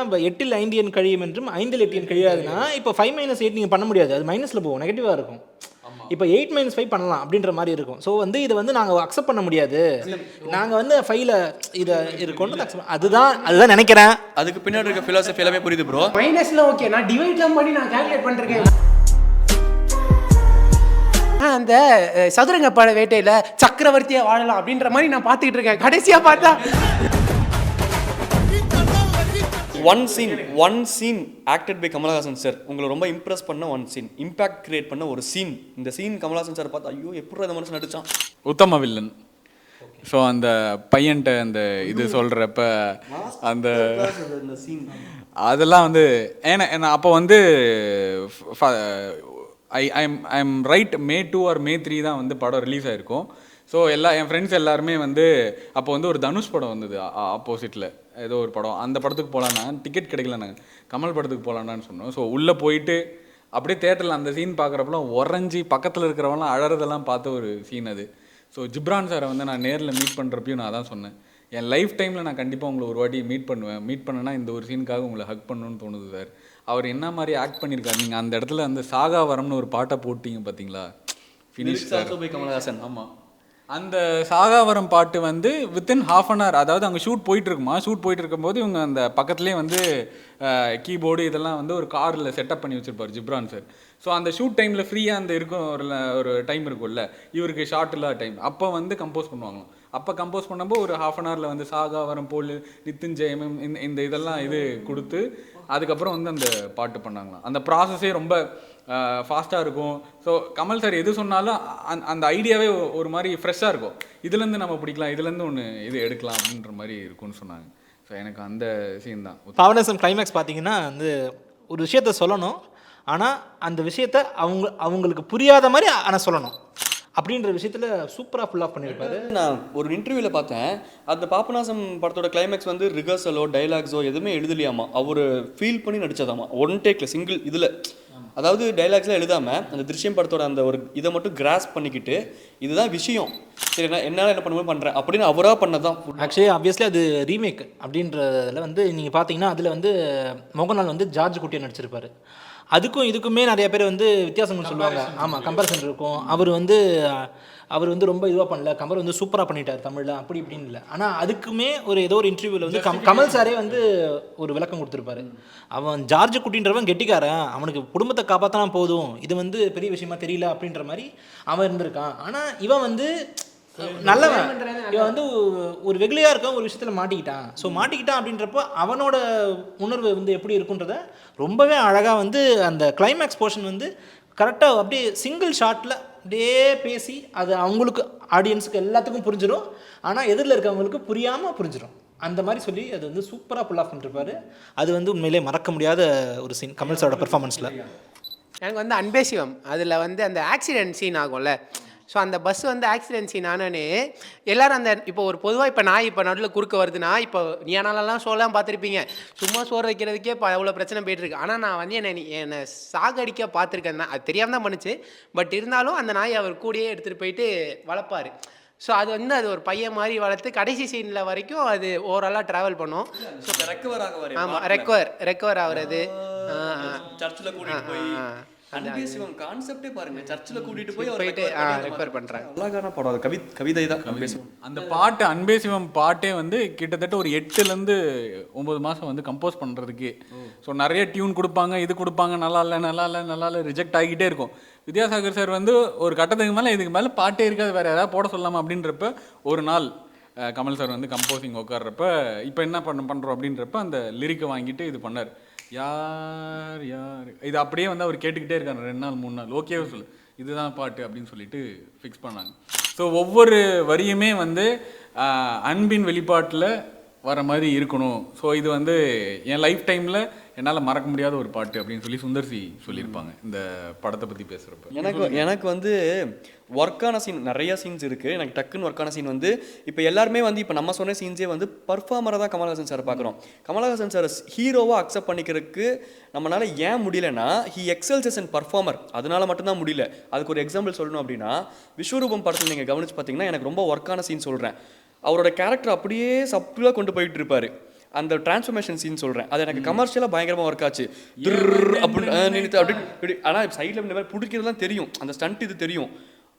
இப்போ 8ல் 5 எண் கழியும் என்றும் 5ல் 8 எண் கழியாதுன்னா இப்போ 5 - 8 நீங்கள் பண்ண முடியாது, அது மைனஸில் போகும், நெகட்டிவாக இருக்கும். இப்போ 8 - 5 பண்ணலாம் அப்படின்ற மாதிரி இருக்கும். ஸோ வந்து இதை வந்து நாங்கள் அக்செப்ட் பண்ண முடியாது, நாங்கள் வந்து 5ல் இதை கொண்டு அதுதான் நினைக்கிறேன். அதுக்கு பின்னாடி இருக்க ஃபிலாசபி எல்லாமே புரியுது ப்ரோ. மைனஸ்ல ஓகே, நான் டிவைட்லாம் பண்ணி நான் கால்குலேட் பண்ணிருக்கேன். அந்த சதுரங்க பட வேட்டையில சக்கரவர்த்தியா வாழலாம் அப்படின்ற மாதிரி நான் பார்த்துக்கிட்டு இருக்கேன். கடைசியா பார்த்தா one scene acted by Kamal Haasan sir. உங்களை ரொம்ப இம்ப்ரெஸ் பண்ண ஒன் சீன், இம்பாக்ட் கிரியேட் பண்ண ஒரு சீன். இந்த சீன் கமலஹாசன் சார் பார்த்து ஐயோ எப்படி அந்த மனுஷன் நடிச்சான். உத்தம வில்லன். ஸோ அந்த பையன்ட்ட அந்த இது சொல்கிறப்ப அந்த அதெல்லாம் வந்து ஏன்னா அப்போ வந்து I am right May 2 or May 3 தான் வந்து படம் ரிலீஸ் ஆகிருக்கும். ஸோ என் ஃப்ரெண்ட்ஸ் எல்லாருமே வந்து அப்போ வந்து ஒரு தனுஷ் படம் வந்தது ஆப்போசிட்டில், ஏதோ ஒரு படம். அந்த படத்துக்கு போகலான்னா டிக்கெட் கிடைக்கல, நாங்கள் கமல் படத்துக்கு போகலான்னு சொன்னோம். ஸோ உள்ளே போயிட்டு அப்படியே தேட்டரில் அந்த சீன் பார்க்குறப்பெல்லாம் உறைஞ்சி பக்கத்தில் இருக்கிறவங்களாம் அழறதெல்லாம் பார்த்த ஒரு சீன் அது. ஸோ ஜிப்ரான் சாரை வந்து நான் நேரில் மீட் பண்ணுறப்பையும் நான் தான் சொன்னேன், என் லைஃப் டைமில் நான் கண்டிப்பாக உங்களை ஒரு வாட்டி மீட் பண்ணேன்னா இந்த ஒரு சீனுக்காக உங்களை ஹக் பண்ணணும்னு தோணுது சார். அவர் என்ன மாதிரி ஆக்ட் பண்ணியிருக்காரு. நீங்கள் அந்த இடத்துல அந்த சாகா வரம்னு ஒரு பாட்டை போட்டிங்க பார்த்தீங்களா, ஃபினிஷ் சார் பை கமலஹாசன். ஆமாம், அந்த சாகாவரம் பாட்டு வந்து வித்தின் ½ an hour, அதாவது அங்கே ஷூட் போயிட்டு இருக்கும்போது இவங்க அந்த பக்கத்துலேயே வந்து கீபோர்டு இதெல்லாம் வந்து ஒரு காரில் செட்டப் பண்ணி வச்சுருப்பார் ஜிப்ரான் சார். ஸோ அந்த ஷூட் டைமில் ஃப்ரீயாக அந்த இருக்கும் ஒரு டைம் இருக்கும்ல, இவருக்கு ஷார்ட் இல்லாத டைம், அப்போ வந்து கம்போஸ் பண்ணுவாங்களாம். அப்போ கம்போஸ் பண்ணும்போது ஒரு ½ an hourல வந்து சாகாவரம் போல் நித்திஞ்சயமும் இந்த இதெல்லாம் இது கொடுத்து அதுக்கப்புறம் வந்து அந்த பாட்டு பண்ணாங்களாம். அந்த ப்ராசஸே ரொம்ப ஃபாஸ்ட்டாக இருக்கும். ஸோ கமல் சார் எது சொன்னாலும் அந்த ஐடியாவே ஒரு மாதிரி ஃப்ரெஷ்ஷாக இருக்கும். இதுலேருந்து நம்ம பிடிக்கலாம், இதுலேருந்து ஒன்று இது எடுக்கலாம் அப்படின்ற மாதிரி இருக்கும்னு சொன்னாங்க. ஸோ எனக்கு அந்த சீன் தான். பாபநாசம் கிளைமேக்ஸ் பார்த்தீங்கன்னா வந்து ஒரு விஷயத்த சொல்லணும், ஆனால் அந்த விஷயத்த அவங்களுக்கு புரியாத மாதிரி ஆனால் சொல்லணும் அப்படின்ற விஷயத்தில் சூப்பராக ஃபுல் ஆஃப் பண்ணியிருப்பாரு. நான் ஒரு இன்டர்வியூவில் பார்த்தேன், அந்த பாபநாசம் படத்தோட கிளைமேக்ஸ் வந்து ரிஹர்சலோ டைலாக்ஸோ எதுவுமே எழுதலையாமா, அவர் ஃபீல் பண்ணி நடிச்சதாமா. ஒன் டேக்கில் சிங்கிள் இதில், அதாவது டைலாக்ஸ்லாம் எழுதாமல் அந்த திருஷ்யம் படத்தோட அந்த ஒரு இதை மட்டும் கிராஸ் பண்ணிக்கிட்டு இதுதான் விஷயம், சரி நான் என்னால் என்ன பண்ணுவோம் பண்ணுறேன் அப்படின்னு அவராக பண்ணதான். ஆக்சுவலி ஆப்வியஸ்லி அது ரீமேக் அப்படின்றதில் வந்து நீங்கள் பார்த்தீங்கன்னா அதில் வந்து மோகன்லால் வந்து ஜார்ஜ் குட்டியை நடிச்சிருப்பார். அதுக்கும் இதுக்குமே நிறைய பேர் வந்து வித்தியாசங்கள் சொல்லுவாங்க. ஆமாம், கம்பேரிசன் இருக்கும். அவர் வந்து ரொம்ப இதுவாக பண்ணல, கமல் வந்து சூப்பராக பண்ணிட்டார் தமிழில் அப்படி இப்படின்னு இல்லை. ஆனால் அதுக்குமே ஏதோ ஒரு இன்டர்வியூவில் வந்து கமல் சாரே வந்து ஒரு விளக்கம் கொடுத்துருப்பாரு. அவன் ஜார்ஜ் குட்டின்றவன் கெட்டிக்காரன், அவனுக்கு குடும்பத்தை காப்பாற்றினா போதும், இது வந்து பெரிய விஷயமா தெரியல அப்படின்ற மாதிரி அவன் இருந்திருக்கான். ஆனால் இவன் வந்து நல்லவன், இவன் வந்து ஒரு வெகுளியாக இருக்க ஒரு விஷயத்தில் மாட்டிக்கிட்டான். ஸோ மாட்டிக்கிட்டான் அப்படின்றப்போ அவனோட உணர்வு வந்து எப்படி இருக்குன்றத ரொம்பவே அழகாக வந்து அந்த கிளைமேக்ஸ் போர்ஷன் வந்து கரெக்டாக அப்படியே சிங்கிள் ஷாட்டில் அப்படியே பேசி அது அவங்களுக்கு ஆடியன்ஸுக்கு எல்லாத்துக்கும் புரிஞ்சிடும், ஆனால் எதிரில் இருக்கவங்களுக்கு புரியாமல் புரிஞ்சிடும். அந்த மாதிரி சொல்லி அது வந்து சூப்பராக புல் ஆஃப் பண்ணிருப்பாரு. அது வந்து உண்மையிலே மறக்க முடியாத ஒரு சீன் கமல் சாரோட பெர்ஃபார்மன்ஸில். எனக்கு வந்து அன்பே சிவம் அதில் வந்து அந்த ஆக்சிடென்ட் சீன் ஆகும்ல, ஸோ அந்த பஸ் வந்து ஆக்சிடென்ட் சீன் ஆனோடனே எல்லோரும் அந்த இப்போ ஒரு பொதுவாக இப்போ நாய் இப்போ நடுவில் குறுக்க வருதுன்னா, இப்போ நீனாலெல்லாம் ஷோலாம் பார்த்துருப்பீங்க, சும்மா சோறு வைக்கிறதுக்கே இப்போ அவ்வளோ பிரச்சனை போயிட்டுருக்கு. ஆனால் நான் வந்து என்னை சாகடிக்க பார்த்துருக்கேன், அது தெரியாமல் தான் பண்ணுச்சு. பட் இருந்தாலும் அந்த நாய் அவர் கூடயே எடுத்துகிட்டு போயிட்டு வளர்ப்பார். ஸோ அது வந்து அது ஒரு பையன் மாதிரி வளர்த்து கடைசி சீனில் வரைக்கும் அது ஓவராலாக ட்ராவல் பண்ணும். ஸோ ரெக்கவர் ஆகுவார். ஆமாம், ரெக்கவர் ஆகுறது. அன்பே சிவம் கான்செப்டே பாருங்க, சர்ச்சில் கூட்டிட்டு போய் அவர் போயிட்டு ரெஃபர் பண்ணுறாங்க. அழகான படம் அது. கவிதை தான் அன்பே சிவம். அந்த பாட்டு அன்பே சிவம் பாட்டே வந்து கிட்டத்தட்ட ஒரு 8லேருந்து 9 மாதம் வந்து கம்போஸ் பண்ணுறதுக்கு. ஸோ நிறைய டியூன் கொடுப்பாங்க, இது கொடுப்பாங்க, நல்லா இல்லை ரிஜெக்ட் ஆகிக்கிட்டே இருக்கும். வித்யாசாகர் சார் வந்து ஒரு கட்டத்துக்கு மேலே இதுக்கு மேலே பாட்டே இருக்காது, வேறு ஏதாவது போட சொல்லலாமா அப்படின்றப்ப ஒரு நாள் கமல் சார் வந்து கம்போசிங் உட்கார்றப்ப இப்போ என்ன பண்ணுறோம் அப்படின்றப்ப அந்த லிரிக்கை வாங்கிட்டு இது பண்ணார். யார் யார் இது அப்படியே வந்து அவர் கேட்டுக்கிட்டே இருக்காரு 2 நாள் 3 நாள். ஓகேவா சொல்லு இதுதான் பாட்டு அப்படின்னு சொல்லிட்டு ஃபிக்ஸ் பண்ணாங்க. ஸோ ஒவ்வொரு வரியுமே வந்து அன்பின் வெளிப்பாட்டில் வர மாதிரி இருக்கணும். ஸோ இது வந்து என் லைஃப் டைமில் என்னால் மறக்க முடியாத ஒரு பாட்டு அப்படின்னு சொல்லி சுந்தர்சி சொல்லியிருப்பாங்க இந்த படத்தை பற்றி பேசுகிறப்ப. எனக்கு வந்து ஒர்க்கான சீன் நிறைய சீன்ஸ் இருக்குது. எனக்கு டக்குன்னு ஒர்க்கான சீன் வந்து இப்போ எல்லாருமே வந்து இப்போ நம்ம சொன்ன சீன்ஸே வந்து பர்ஃபார்மராக தான் கமல்ஹாசன் சார் பார்க்குறோம். கமல்ஹாசன் சார் ஹீரோவாக அக்செப்ட் பண்ணிக்கிறதுக்கு நம்மளால் ஏன் முடியலன்னா, he excels us and performer, அதனால மட்டும்தான் முடியல. அதுக்கு ஒரு எக்ஸாம்பிள் சொல்லணும் அப்படின்னா, விஸ்வரூபம் படத்தில் நீங்கள் கவனிச்சு பார்த்தீங்கன்னா எனக்கு ரொம்ப ஒர்க்கான சீன் சொல்கிறேன். அவரோட கேரக்டர் அப்படியே சப்டிலாக கொண்டு போயிட்டு இருப்பார். அந்த டிரான்ஸ்ஃபர்மேஷன் சீன் சொல்கிறேன், அது எனக்கு கமர்ஷியலாக பயங்கரமாக ஒர்க் ஆச்சு. அப்படி ஆனால் சைடில் இந்த மாதிரி பிடிக்கிறதுலாம் தெரியும், அந்த ஸ்டண்ட் இது தெரியும்.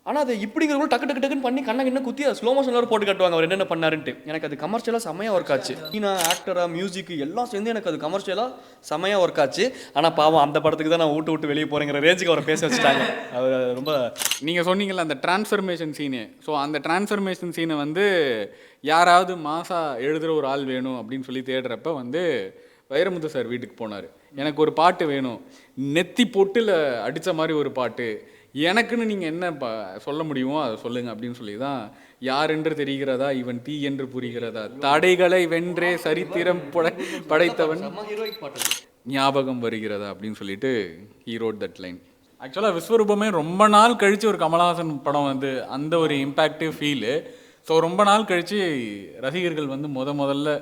ஆனால் அதை இப்படிங்கிறவங்க டக்குன்னு பண்ணி கண்ண குத்தி அதை ஸ்லோ மோஷனில் போட்டு காட்டுவாங்க அவர் என்னென்ன பண்ணாருன்ட்டு. எனக்கு அது கமர்ஷியலாக செம்மையாக ஒர்க் ஆச்சு. நான் ஆக்டராக மியூசிக் எல்லாம் சேர்ந்து எனக்கு அது கமர்ஷியலாக செம்மையாக ஒர்க் ஆச்சு. ஆனால் பாவம் அந்த படத்துக்கு தான் நான் விட்டு வெளியே போகிறேங்கிற ரேஞ்சுக்கு அவரை பேச வச்சுட்டாங்க. அவர் ரொம்ப நீங்கள் சொன்னீங்கல்ல அந்த டிரான்ஸ்ஃபர்மேஷன் சீனு. ஸோ அந்த டிரான்ஸ்ஃபர்மேஷன் சீனை வந்து யாராவது மாசா எழுதுகிற ஒரு ஆள் வேணும் அப்படின்னு சொல்லி தேடுறப்ப வந்து வைரமுத்து சார் வீட்டுக்கு போனார். எனக்கு ஒரு பாட்டு வேணும், நெத்தி பொட்டில் அடித்த மாதிரி ஒரு பாட்டு, எனக்குன்னு நீங்கள் என்ன சொல்ல முடியுமோ அதை சொல்லுங்கள் அப்படின்னு சொல்லி தான் யார் என்று தெரிகிறதா இவன் தீ என்று புரிகிறதா, தடைகளை வென்றே சரித்திரம் படைத்தவன் ஞாபகம் வருகிறதா அப்படின்னு சொல்லிட்டு he wrote that line. ஆக்சுவலாக விஸ்வரூபமே ரொம்ப நாள் கழித்து ஒரு கமல்ஹாசன் படம் வந்து அந்த ஒரு இம்பேக்டிவ் ஃபீலு. ஸோ ரொம்ப நாள் கழித்து ரசிகர்கள் வந்து முதல்ல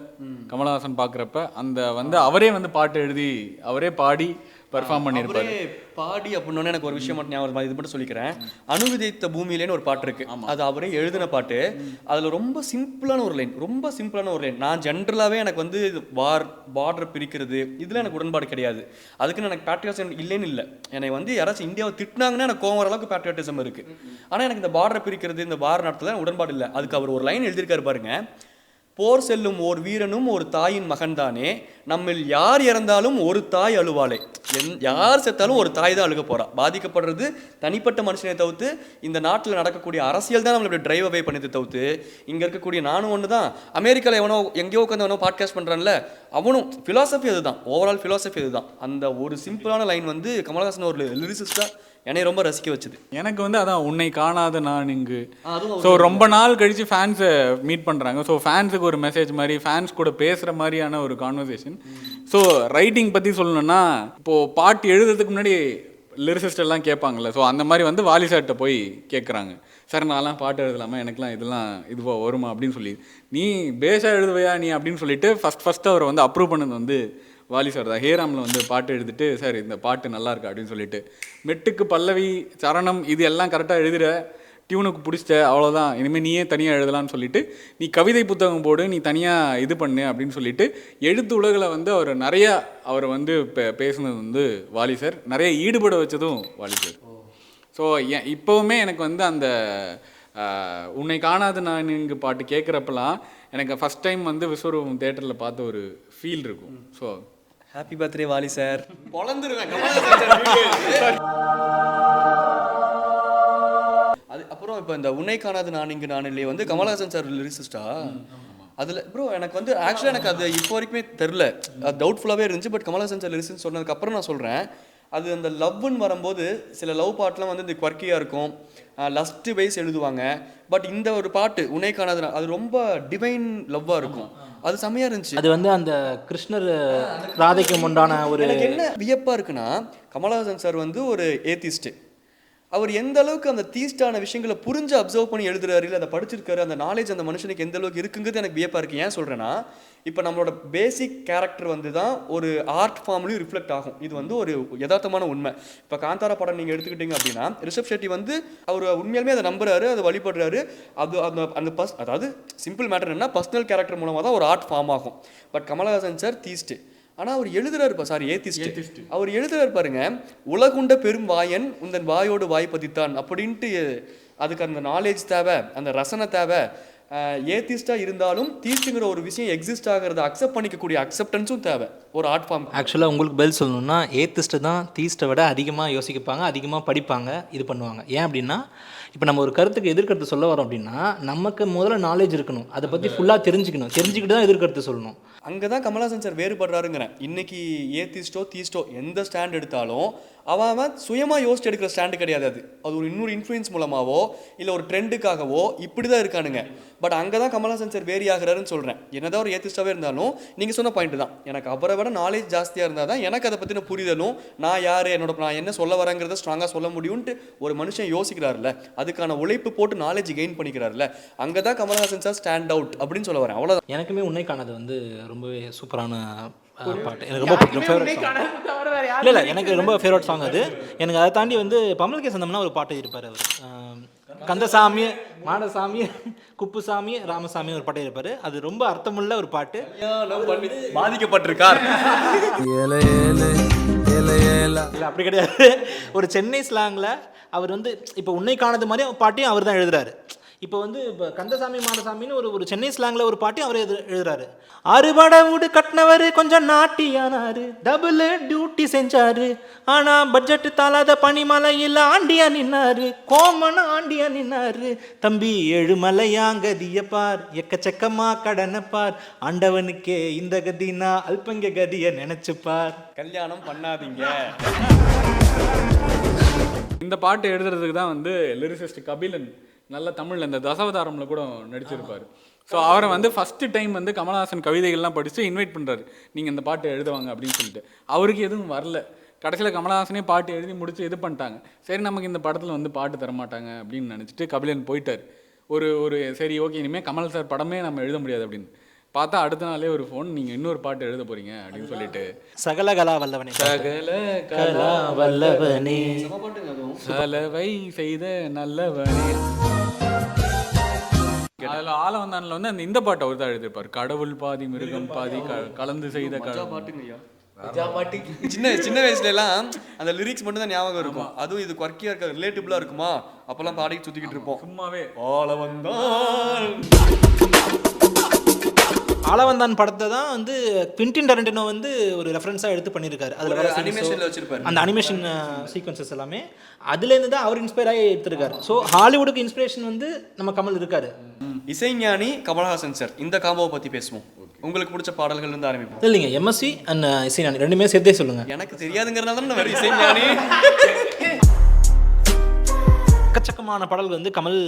கமல்ஹாசன் பார்க்குறப்ப அந்த வந்து அவரே வந்து பாட்டு எழுதி அவரே பாடி பெர்ஃபார்ம் பண்ணியிருப்பாரு. பாடி அப்படின்னு எனக்கு ஒரு விஷயம் மட்டும் ஞாபகம், இது மட்டும் சொல்லிக்கிறேன். அணுவிதைத்த பூமியிலேன்னு ஒரு பாட்டு இருக்கு, அது அவரே எழுதின பாட்டு. அதில் ரொம்ப சிம்பிளான ஒரு லைன். நான் ஜென்ரலாகவே எனக்கு வந்து பார்டர் பிரிக்கிறது இதில் எனக்கு உடன்பாடு கிடையாது. அதுக்குன்னு எனக்கு பேட்ரியாட்டிசம் இல்லைன்னு இல்லை. என்னை வந்து யாராச்சும் இந்தியாவை திட்டினாங்கன்னா எனக்கு கோவம் வர அளவுக்கு பேட்ரியாட்டிசம் இருக்கு. ஆனால் எனக்கு இந்த பார்டரை பிரிக்கிறது இந்த வார் நடத்துல உடன்பாடு இல்லை. அதுக்கு அவர் ஒரு லைன் எழுதியிருக்காரு பாருங்க, போர் செல்லும் ஓர் வீரனும் ஒரு தாயின் மகன்தானே, நம்மில் யார் இறந்தாலும் ஒரு தாய் அழுவாளே. யார் செத்தாலும் ஒரு தாய் தான் அழுக போறா. பாதிக்கப்படுறது தனிப்பட்ட மனுஷனை தவிர்த்து இந்த நாட்டில் நடக்கக்கூடிய அரசியல் தான் நம்மளை டிரைவ் அவே பண்ணது தவிர்த்து இங்கே இருக்கக்கூடிய நானும் ஒன்று தான். அமெரிக்காவில் எவனோ எங்கேயோ உட்காந்து எவனோ பாட்காஸ்ட் பண்ணுறான்ல அவனும் ஃபிலாசபி அதுதான், ஓவரால் ஃபிலாசபி அதுதான். அந்த ஒரு சிம்பிளான லைன் வந்து கமல்ஹாசன் ஒரு லிரிசிஸ்டாக என்னை ரொம்ப ரசிக்க வச்சுது. எனக்கு வந்து அதான் உன்னை காணாத நான் இங்கு. ஸோ ரொம்ப நாள் கழித்து ஃபேன்ஸை மீட் பண்ணுறாங்க. ஸோ ஃபேன்ஸுக்கு ஒரு மெசேஜ் மாதிரி, ஃபேன்ஸ் கூட பேசுகிற மாதிரியான ஒரு கான்வர்சேஷன். ஸோ ரைட்டிங் பற்றி சொல்லணும்னா, இப்போது பாட்டு எழுதுறதுக்கு முன்னாடி லிரிசிஸ்ட் எல்லாம் கேட்பாங்கள்ல, ஸோ அந்த மாதிரி வந்து வாலி சார்கிட்ட போய் கேட்குறாங்க, சார் நான்லாம் பாட்டு எழுதலாமா, எனக்குலாம் இதெல்லாம் இதுவாக வருமா அப்படின்னு சொல்லி, நீ பேஸாக எழுதுவையா நீ அப்படின்னு சொல்லிட்டு ஃபஸ்ட்டு அவரை வந்து அப்ரூவ் பண்ணது வந்து வாலி சார் தான். ஹேராமில் வந்து பாட்டு எழுதிட்டு, சார் இந்த பாட்டு நல்லா இருக்கு அப்படின்னு சொல்லிட்டு, மெட்டுக்கு பல்லவி சரணம் இது எல்லாம் கரெக்டாக எழுதுகிற, டியூனுக்கு பிடிச்சிட்ட, அவ்வளோதான், இனிமேல் நீயே தனியாக எழுதலான்னு சொல்லிட்டு நீ கவிதை புத்தகம் போடு, நீ தனியாக இது பண்ணு அப்படின்னு சொல்லிட்டு எழுத்து உலகில் வந்து அவர் நிறையா அவரை வந்து பேசுனது வந்து வாலி சார், நிறைய ஈடுபட வச்சதும் வாலி சார். ஸோ இப்போவுமே எனக்கு வந்து அந்த உன்னை காணாது நான் இங்கு பாட்டு கேட்குறப்பெல்லாம் எனக்கு ஃபஸ்ட் டைம் வந்து விஸ்வரூபம் தேட்டரில் பார்த்த ஒரு ஃபீல் இருக்கும். So happy birthday Vaali sir. பொழந்துருவேன் அது. அப்புறம் இப்போ இந்த உன்னை காணாது நான் இங்கு நான் இல்லையே வந்து கமல்ஹாசன் சார் லிரிசிஸ்டா. அதில் ப்ரோ எனக்கு வந்து ஆக்சுவலாக எனக்கு அது இப்போ வரைக்குமே தெரில, அது டவுட்ஃபுல்லாகவே இருந்துச்சு. பட் கமல்ஹாசன் சார் லிரிசின்னு சொன்னதுக்கப்புறம் நான் சொல்கிறேன், அது அந்த லவ்னு வரும்போது சில லவ் பாட்டெலாம் வந்து இந்த குவர்க்கியாக இருக்கும், லஸ்ட்டு வைஸ் எழுதுவாங்க. பட் இந்த ஒரு பாட்டு உன்னை காணாது அது ரொம்ப டிவைன் லவ்வாக இருக்கும், அது செம்மையாக இருந்துச்சு. அது வந்து அந்த கிருஷ்ணர் ராதைக்கு உண்டான ஒரு எனக்கு என்ன வியப்பாக இருக்குன்னா, கமல்ஹாசன் சார் வந்து ஒரு ஏத்திஸ்ட்டு. அவர் எந்த அளவுக்கு அந்த தீஸ்டான விஷயங்களை புரிஞ்சு அப்சர்வ் பண்ணி எழுதுறாரு, இல்லை அதை படிச்சிருக்காரு, அந்த நாலேஜ் அந்த மனுஷனுக்கு எந்த அளவுக்கு இருக்குங்கிறது எனக்கு வியப்பாக இருக்குது. ஏன் சொல்கிறேன்னா, இப்போ நம்மளோட பேசிக் கேரக்டர் வந்து தான் ஒரு ஆர்ட் ஃபார்ம்லையும் ரிஃப்ளெக்ட் ஆகும். இது வந்து ஒரு யதார்த்தமான உண்மை. இப்போ காந்தாரா படம் நீங்கள் எடுத்துக்கிட்டீங்க அப்படின்னா, ரிஷப் ஷெட்டி வந்து அவர் உண்மையாலுமே அதை நம்புறாரு, அதை வழிபடுறாரு. அது அந்த அதாவது சிம்பிள் மேட்டர் என்ன, பர்சனல் கேரக்டர் மூலமாக தான் ஒரு ஆர்ட் ஃபார்ம் ஆகும். பட் கமல்ஹாசன் சார் தீஸ்ட்டு, ஆனால் அவர் எழுதுறாரு ஏத்திஸ்ட் அவர் எழுதுறாரு பாருங்க, உலகுண்ட பெரும் வாயன் உந்தன் வாயோடு வாய் பதித்தான் அப்படின்ட்டு. அதுக்கு அந்த நாலேஜ் தேவை, அந்த ரசனை தேவை. ஏத்திஸ்டாக இருந்தாலும் தீஸ்ட்டுங்கிற ஒரு விஷயம் எக்ஸிஸ்ட் ஆகிறத அக்செப்ட் பண்ணிக்கக்கூடிய அக்செப்டன்ஸும் தேவை ஒரு ஆர்ட் ஃபார்ம். ஆக்சுவலாக உங்களுக்கு பதில் சொல்லணும்னா ஏத்திஸ்ட்டு தான் தீஸ்ட்டை விட அதிகமாக யோசிப்பாங்க, அதிகமாக படிப்பாங்க, இது பண்ணுவாங்க. ஏன் அப்படின்னா இப்போ நம்ம ஒரு கருத்துக்கு எதிர்கருத்து சொல்ல வரோம் அப்படின்னா நமக்கு முதல்ல நாலேஜ் இருக்கணும், அதை பற்றி ஃபுல்லாக தெரிஞ்சுக்கிட்டு தான் எதிர்கருத்து சொல்லணும். அங்கே தான் கமல்ஹாசன் சார் வேறுபடுறாருங்கிறேன். இன்னைக்கு ஏத்திஸ்டோ தீஸ்டோ எந்த ஸ்டாண்ட் எடுத்தாலும் அவன் சுயமாக யோசிச்சு எடுக்கிற ஸ்டாண்டு கிடையாது. அது ஒரு இன்னொரு இன்ஃப்ளூயன்ஸ் மூலமாகவோ இல்லை ஒரு ட்ரெண்டுக்காகவோ இப்படி தான் இருக்கானுங்க. பட் அங்கே தான் கமல்ஹாசன் சார் வேரி ஆகிறாருன்னு சொல்கிறேன். என்னதான் ஒரு ஏத்திஸ்டாகவே இருந்தாலும் நீங்கள் சொன்ன பாயிண்ட் தான், எனக்கு அவரை விட நாலேஜ் ஜாஸ்தியாக இருந்தால் தான் எனக்கு அதை பற்றின புரிதலும் நான் யார் நான் என்ன சொல்ல வரேங்கிறத ஸ்ட்ராங்காக சொல்ல முடியும்ன்ட்டு ஒரு மனுஷன் யோசிக்கிறாருல்ல, அதுக்கான உழைப்பு போட்டு நாலேஜ் கெயின் பண்ணிக்கிறாருல்ல, அங்கே தான் கமல்ஹாசன் சார் ஸ்டாண்ட் அவுட் அப்படின்னு சொல்ல வரேன். அவ்வளோதான். எனக்குமே உன்னை காணது வந்து ரொம்பவே சூப்பரான பாட்டு, எனக்கு ரொம்ப பிடிக்கும். ஃபேவரட் சாங் இல்லை எனக்கு ரொம்ப ஃபேவரட் சாங் அது. எனக்கு அதை தாண்டி வந்து பமல்கே சந்தம்னா ஒரு பாட்டு இருப்பார் அவர், கந்தசாமி மாடசாமி குப்புசாமி ராமசாமி ஒரு பாட்டு இருப்பார். அது ரொம்ப அர்த்தமுள்ள ஒரு பாட்டு. பாதிக்கப்பட்டிருக்கார் இல்லை அப்படி கிடையாது. ஒரு சென்னை ஸ்லாங்கில் அவர் வந்து இப்போ உன்னை காணது மாதிரி பாட்டையும் அவர் தான் எழுதுறாரு. இப்போ வந்து இப்போ கந்தசாமி மாடசாமின்னு ஒரு சென்னை ஸ்லாங்கில் ஒரு பாட்டையும் அவர் எழுதுறாரு. அறுபட வீடு கட்டினவர் கொஞ்சம் நாட்டியானாரு, டபுள் டியூட்டி செஞ்சாரு, ஆனால் பட்ஜெட்டு தாளாத பனிமலையில் ஆண்டியா நின்னாரு, கோமன ஆண்டியா நின்னாரு, தம்பி ஏழுமலையாங்கதிய பார், எக்கச்சக்கமா கடனை பார், ஆண்டவனுக்கே இந்த கதினா அல்பங்க கதிய நினைச்சு பார். கல்யாணம் பண்ணாதீங்க. இந்த பாட்டு எழுதுறதுக்கு தான் வந்து லிரிசிஸ்ட் கபிலன் நல்ல தமிழில் இந்த தசாவதாரமில் கூட நடிச்சிருப்பார். ஸோ அவரை வந்து ஃபஸ்ட்டு டைம் வந்து கமல்ஹாசன் கவிதைகள்லாம் படித்து இன்வைட் பண்ணுறாரு, நீங்கள் இந்த பாட்டு எழுதுவாங்க அப்படின்னு சொல்லிட்டு. அவருக்கு எதுவும் வரல. கடைசியில் கமல்ஹாசனே பாட்டு எழுதி முடிச்சு இது பண்ணிட்டாங்க. சரி நமக்கு இந்த படத்தில் வந்து பாட்டு தரமாட்டாங்க அப்படின்னு நினச்சிட்டு கபிலன் போயிட்டார். ஒரு சரி ஓகே இனிமேல் கமல் சார் படமே நம்ம எழுத முடியாது அப்படின்னு பார்த்தா அடுத்த நாளே ஒரு ஃபோன், நீங்கள் இன்னொரு பாட்டு எழுத போகிறீங்க அப்படின்னு சொல்லிட்டு. சகல கலா வல்லவனே சகல கலா வல்லவனே சலவை செய்த நல்லவனே. அதில் ஆலவந்தானில் வந்து அந்த இந்த பாட்டு அவர் தான் எழுதியிருப்பார், கடவுள் பாதி மிருகம் பாதி கலந்து செய்த பாட்டுங்கய்யா. சின்ன வயசுல எல்லாம் அந்த லிரிக்ஸ் மட்டும் தான் ஞாபகம் இருக்கும். அதுவும் இது குவர்க்கியா இருக்க ரிலேட்டிபிளா இருக்குமா, அப்பெல்லாம் பாடிட்டு சுத்திக்கிட்டு இருப்போம். சும்மாவே ஆலவந்தான் படத்தை தான் வந்து குவிண்டின் டரண்டினோ வந்து ஒரு ரெஃபரன்ஸாக எடுத்து பண்ணியிருக்காரு. அதில் வர அனிமேஷன்ல வச்சிருப்பாரு அந்த அனிமேஷன் சீக்வன்சஸ் எல்லாமே அதுலேருந்து தான் அவர் இன்ஸ்பயர் ஆகி எடுத்திருக்காரு. ஸோ ஹாலிவுட்டுக்கு இன்ஸ்பிரேஷன் வந்து நம்ம கமல் இருக்காரு. இசைஞானி கமல்ஹாசன் சார், இந்த காம்போவை பத்தி பேசுவோம். உங்களுக்கு பிடிச்ச பாடல்கள் இருந்து ஆரம்பிப்போம். இல்லைங்க, எம்எஸ்வி அண்ட் இசைஞானி ரெண்டுமே சேர்த்தே சொல்லுங்க. எனக்கு தெரியாதுங்கிறதுனால தான் வேற இசைஞானி. எக்கச்சக்கமான பாடல்கள் வந்து கமல்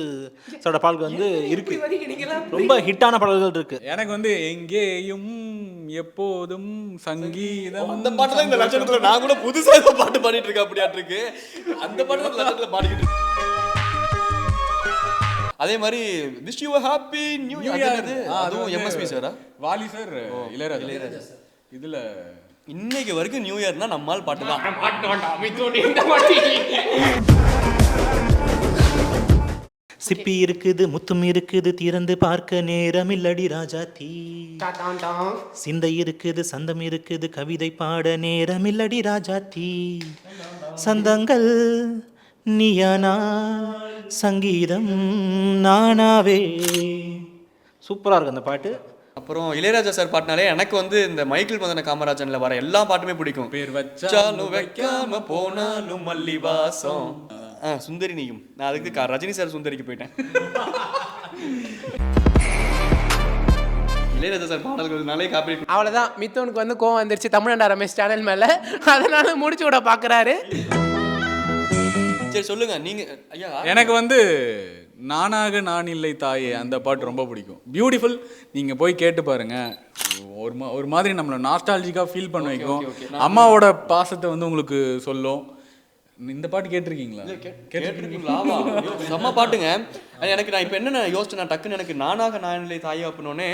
சாரோட பாடல்கள் வந்து இருக்கு, ரொம்ப ஹிட்டான பாடல்கள் இருக்கு. எனக்கு வந்து எங்கேயும் எப்போதும் சங்கீதம் அந்த பாட்டு தான் இந்த லட்சணத்துல நான் கூட புதுசா ஏதோ பாட்டு பாடிட்டு இருக்கேன் அப்படியாட்டு இருக்கு. அந்த பாட்டு தான் லட்சணத்துல பாடிக்கிட்டு இருக்கு. அதே மாதிரி wish you happy new year, அதுவும் எம்எஸ்வி சாரா வாலி சார் இளையராஜா. இதுல இன்னைக்கு வரைக்கும் நியூ இயர்னா நம்மால் பாட்டு தான். சிப்பி இருக்குது முத்தும் இருக்குது திறந்து பார்க்க நேரம் இல்லடி ராஜா தீ, சிந்தை இருக்குது சந்தம் இருக்குது கவிதை பாட நேரம் இல்லடி ராஜா தீ, சந்தங்கள் நீயானா சங்கீதம் நானாவே. சூப்பராக இருக்கு அந்த பாட்டு. அப்புறம் இளையராஜா சார் பாட்டுனாலே எனக்கு வந்து இந்த மைக்கேல் மதன காமராஜன்ல வர எல்லா பாட்டுமே பிடிக்கும். பேர் வச்சாலும் வைக்காம போனாலும் மல்லி வாசம், சுந்தரி நீயும். நான் அதுக்கு ரஜினி சார் சுந்தரிக்கு போயிட்டேன். இளையராஜா சார் பாடல்கள்னாலே காப்பி. அவ்வளோதான், மித்தவனுக்கு வந்து கோவம் வந்துருச்சு தமிழண்டா ரமேஷ் சேனல் மேலே, அதனால முடிச்சு விட பார்க்குறாரு. சரி சொல்லுங்க நீங்க ஐயா. எனக்கு வந்து நானாக நான் இல்லை தாயே அந்த பாட்டு ரொம்ப பிடிக்கும். பியூட்டிஃபுல். நீங்கள் போய் கேட்டு பாருங்க, ஒரு மாதிரி நம்மளை நாஸ்டாலஜிக்காக ஃபீல் பண்ண வைக்கும். அம்மாவோட பாசத்தை வந்து உங்களுக்கு சொல்லும். இந்த பாட்டு கேட்டிருக்கீங்களா? கேட்டிருக்கீங்களா? செம்ம பாட்டுங்க. எனக்கு நான் இப்போ என்ன யோசிச்சேன், நான் டக்குன்னு எனக்கு நானாக நானிலை தாயே அப்படின்னோடனே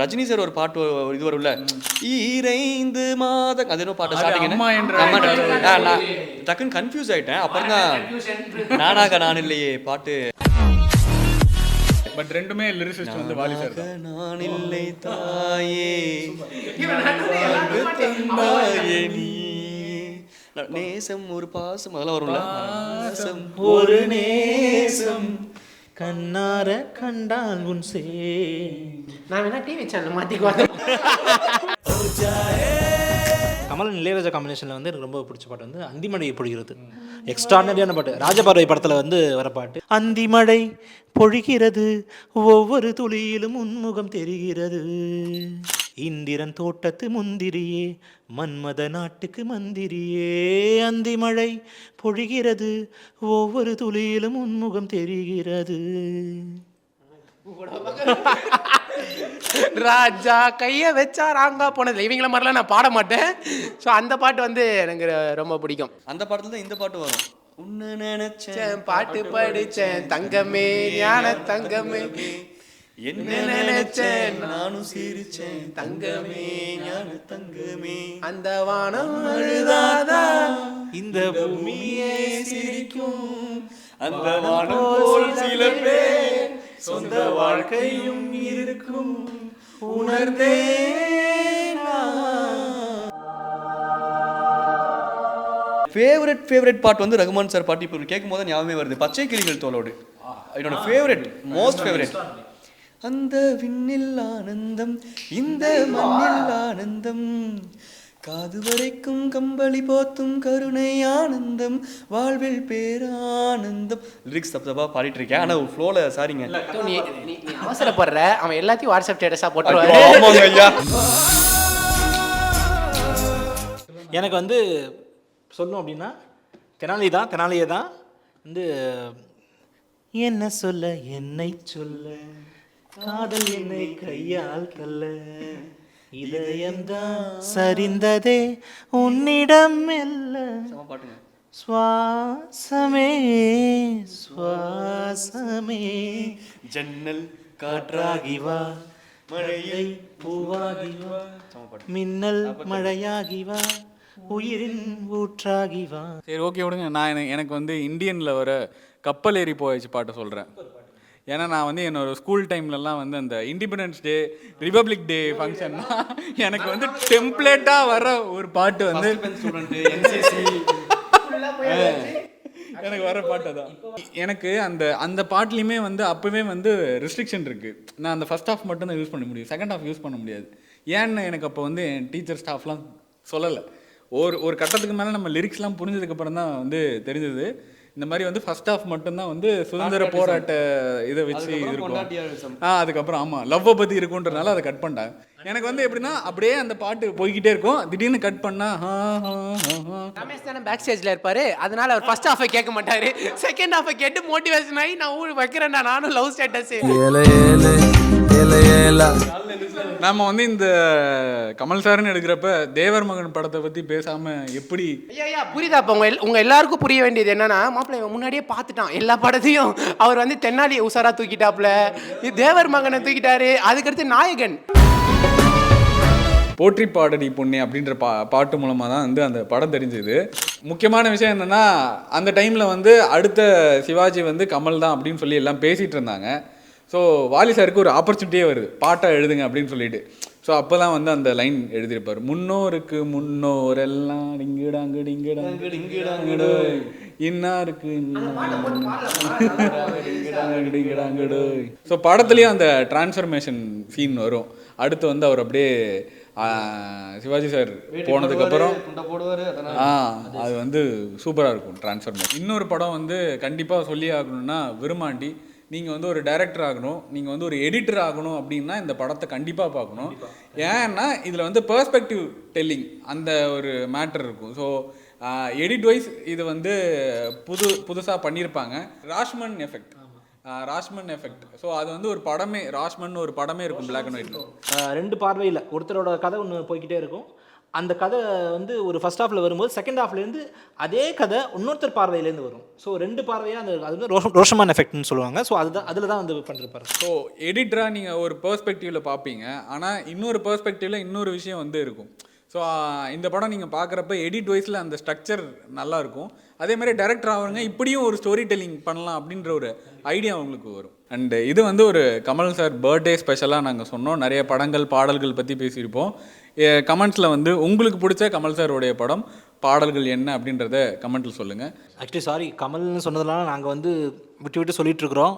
ரஜினி சார் ஒரு பாட்டு இது வரும்ல, ஈரைந்து மாதம், அது என்ன பாட்டு ஸ்டார்டிங், நான் டக்குன்னு கன்ஃபியூஸ் ஆயிட்டேன். அப்புறம் தான் நானாக நானிலையே பாட்டு பட் ரெண்டுமே லிரிசிஸ்ட் வந்து வாலி சார் தான். நான் இல்லை தாயே தந்தாயே நீ. நேசம் ஒரு பாசம் அதெல்லாம் வரும்ல. பாசம் ஒரு நேசம் கண்ணார கண்டால் உன் சே. நான் வேணா டிவி சேனல் மாற்றிக்குவாங்க. கமல் இளையராஜா காம்பினேஷனில் வந்து எனக்கு ரொம்ப பிடிச்ச பாட்டு வந்து அந்திமழை பொழிகிறது. எக்ஸ்ட்ரானரியான பாட்டு. ராஜபார்வை படத்தில் வந்து வர பாட்டு. அந்திமழை பொழிகிறது, ஒவ்வொரு துளியிலும் உன்முகம் தெரிகிறது. இந்திரன் தோட்டத்து முந்திரியே, மன்மத நாட்டுக்கு மந்திரியே. அந்திமழை பொழிகிறது, ஒவ்வொரு துளியிலும் உன்முகம் தெரிகிறது. ராஜா கையை வச்சா ராங்கா போனதில்லை. இவங்கள மாதிரிலாம் நான் பாட மாட்டேன். ஸோ அந்த பாட்டு வந்து எனக்கு ரொம்ப பிடிக்கும். அந்த பாட்டுல தான் இந்த பாட்டு வரும். உன்னை நினைச்சேன் பாட்டு படிச்சேன் தங்கமே ஞான தங்கமே, என்ன நினைச்சேன் நானும் சிரிச்சேன் தங்கமே ஞான தங்கமே. அந்த வானம் அழுதாதா இந்த பூமியே சிரிக்கும் அந்த வானம் போல் சில பேர் சொந்த வாழ்க்கையும் இருக்கும் உணர்ந்தே. ஃபேவரட் பாட்டு வந்து ரகுமான் சார் பாட்டு. இப்போ கேட்கும் போது ஞாபகமே வருது, பச்சை கிளிகள் தோளோடு. என்னோட ஃபேவரட், மோஸ்ட் ஃபேவரட். அந்த விண்ணில் ஆனந்தம் இந்த மண்ணில் ஆனந்தம், காது வரைக்கும் கம்பளி போத்தும் கருணை ஆனந்தம், வாழ்வில் பேரானந்தம். லிரிக்ஸ் தப்பா பாடிட்டு இருக்கேன், ஆனா ஒரு ஃப்ளோல. சாரிங்க, நீ அவசரப்படுற. அவன் எல்லாத்தையும் வாட்ஸ்அப் ஸ்டேட்டஸா போட்டுருவாரு. ஆமாங்க ஐயா. எனக்கு வந்து சொல்லணும் அப்படின்னா தெனாலியே தான் வந்து என்ன சொல்ல என்னை சொல்ல, காதல் என்னை கையால் கல்ல, இதயம்தான் சரிந்ததே உன்னிடம் மெல்ல, பாட்டுங்க. சுவாசமே சுவாசமே ஜன்னல் காற்றாகி வா, மழையை பூவாகி வா, மின்னல் மழையாகி வா, உயிரின் ஊற்றாகி வா. சரி ஓகே விடுங்க. நான் எனக்கு வந்து இந்தியனில் வர கப்பல் ஏறி போயிடுச்சு பாட்டு சொல்கிறேன். ஏன்னா நான் வந்து என்னோட ஸ்கூல் டைம்லலாம் வந்து அந்த இண்டிபெண்டன்ஸ் டே, ரிபப்ளிக் டே ஃபங்க்ஷன்னா எனக்கு வந்து டெம்ப்ளேட்டாக வர ஒரு பாட்டு வந்து எனக்கு வர பாட்டு தான். எனக்கு அந்த பாட்டுலேயுமே வந்து அப்போவே வந்து ரெஸ்ட்ரிக்ஷன் இருக்குது. நான் அந்த ஃபர்ஸ்ட் ஹாஃப் மட்டும் தான் யூஸ் பண்ண முடியும், செகண்ட் ஹாஃப் யூஸ் பண்ண முடியாது. ஏன்னு எனக்கு அப்போ வந்து என் டீச்சர் ஸ்டாஃப்லாம் சொல்லலை. ஒரு கட்டத்துக்கு மேலே நம்ம லிரிக்ஸ்லாம் புரிஞ்சதுக்கப்புறம் தான் வந்து தெரிஞ்சது. இந்த மாதிரி வந்து ஃபர்ஸ்ட் ஹாஃப் மட்டும்தான் வந்து சுதந்திர போராட்ட இதை வச்சு இருக்கும். அதுக்கப்புறம் ஆமாம் லவ்வை பற்றி இருக்குன்றனால அதை கட் பண்ணிட்டாங்க. எனக்கு வந்து எப்படின்னா அப்படியே அந்த பாட்டு போய்கிட்டே இருக்கும், திடீர்னு கட் பண்ணா ரமேஷ் தானே பேக் ஸ்டேஜ்ல இருப்பாரு. அதனால அவர் ஃபர்ஸ்ட் ஹாஃபை கேட்க மாட்டாரு, செகண்ட் ஹாஃபை கேட்டு மோட்டிவேஷன் ஆகி நான் ஊர் வைக்கிறேன்டா நானும் லவ் ஸ்டேட்டஸ். நாம வந்து இந்த கமல் சார்னு எடுக்கிறப்ப தேவர் மகன் படத்தை பத்தி பேசாம எப்படி? ஐயா புரியுதா? இப்போ உங்க எல்லாருக்கும் புரிய வேண்டியது என்னன்னா, மாப்பிள்ளை முன்னாடியே பார்த்துட்டான் எல்லா படத்தையும். அவர் வந்து தென்னாலி உசாரா தூக்கிட்டாப்ல, தேவர் மகனை தூக்கிட்டாரு, அதுக்கடுத்து நாயகன். போற்றி பாடடி பொண்ணே அப்படின்ற பாட்டு மூலமாக தான் வந்து அந்த படம் தெரிஞ்சுது. முக்கியமான விஷயம் என்னென்னா, அந்த டைமில் வந்து அடுத்த சிவாஜி வந்து கமல் தான் அப்படின்னு சொல்லி எல்லாம் பேசிகிட்டு இருந்தாங்க. ஸோ வாலி சாருக்கு ஒரு ஆப்பர்ச்சுனிட்டியே வருது, பாட்டாக எழுதுங்க அப்படின்னு சொல்லிட்டு. ஸோ அப்போ தான் வந்து அந்த லைன் எழுதியிருப்பார், முன்னோருக்கு முன்னோரெல்லாம் டிங்கிடாங்கு டிங்கிடாங்கு டிங்கிடாங்குடு இன்னாருக்கு டிங்கிடாங்குடு. ஸோ படத்துலேயும் அந்த டிரான்ஸ்ஃபர்மேஷன் சீன் வரும். அடுத்து வந்து அவர் அப்படியே சிவாஜி சார் போனதுக்கப்புறம் அது வந்து சூப்பராக இருக்கும் டிரான்ஸ்ஃபர்மேஷன். இன்னொரு படம் வந்து கண்டிப்பாக சொல்லி ஆகணும்னா விருமாண்டி. நீங்கள் வந்து ஒரு டைரக்டர் ஆகணும், நீங்கள் வந்து ஒரு எடிட்டர் ஆகணும் அப்படின்னா இந்த படத்தை கண்டிப்பாக பார்க்கணும். ஏன்னா இதில் வந்து பெர்ஸ்பெக்டிவ் டெல்லிங் அந்த ஒரு மேட்டர் இருக்கும். ஸோ எடிட் வைஸ் இது வந்து புதுசாக பண்ணியிருப்பாங்க. ராஷ்மன் எஃபெக்ட். ஸோ அது வந்து ஒரு படமே, ராஷ்மன் ஒரு படமே இருக்கும் பிளாக் அண்ட் ஒயிட்ல. ரெண்டு பார்வையில் ஒருத்தரோட கதை ஒன்று போய்கிட்டே இருக்கும். அந்த கதை வந்து ஒரு ஃபர்ஸ்ட் ஹாஃபில் வரும்போது செகண்ட் ஹாஃப்லேருந்து அதே கதை இன்னொருத்தர் பார்வையிலேருந்து வரும். ஸோ ரெண்டு பார்வையாக அந்த அது வந்து ரோஷமான் எஃபெக்ட்னு சொல்லுவாங்க. ஸோ அதில் தான் வந்து பண்ணிருப்பாரு. ஸோ எடிட்டராக நீங்கள் ஒரு பெர்ஸ்பெக்டிவில் பார்ப்பீங்க, ஆனால் இன்னொரு பெர்ஸ்பெக்டிவில் இன்னொரு விஷயம் வந்து இருக்கும். ஸோ இந்த படம் நீங்கள் பார்க்குறப்ப எடிட் வைஸில் அந்த ஸ்ட்ரக்சர் நல்லாயிருக்கும். அதே மாதிரி டைரக்டர் ஆகுங்க இப்படியும் ஒரு ஸ்டோரி டெல்லிங் பண்ணலாம் அப்படின்ற ஒரு ஐடியா அவங்களுக்கு வரும். அண்டு இது வந்து ஒரு கமல் சார் பர்த்டே ஸ்பெஷலாக நாங்கள் சொன்னோம். நிறைய படங்கள் பாடல்கள் பற்றி பேசியிருப்போம். கமெண்ட்ஸில் வந்து உங்களுக்கு பிடிச்ச கமல் சாரோடைய படம் பாடல்கள் என்ன அப்படின்றத கமெண்ட்டில் சொல்லுங்கள். ஆக்சுவலி சாரி, கமல்னு சொன்னதெல்லாம் நாங்கள் வந்து விட்டு சொல்லிட்டு இருக்கிறோம்.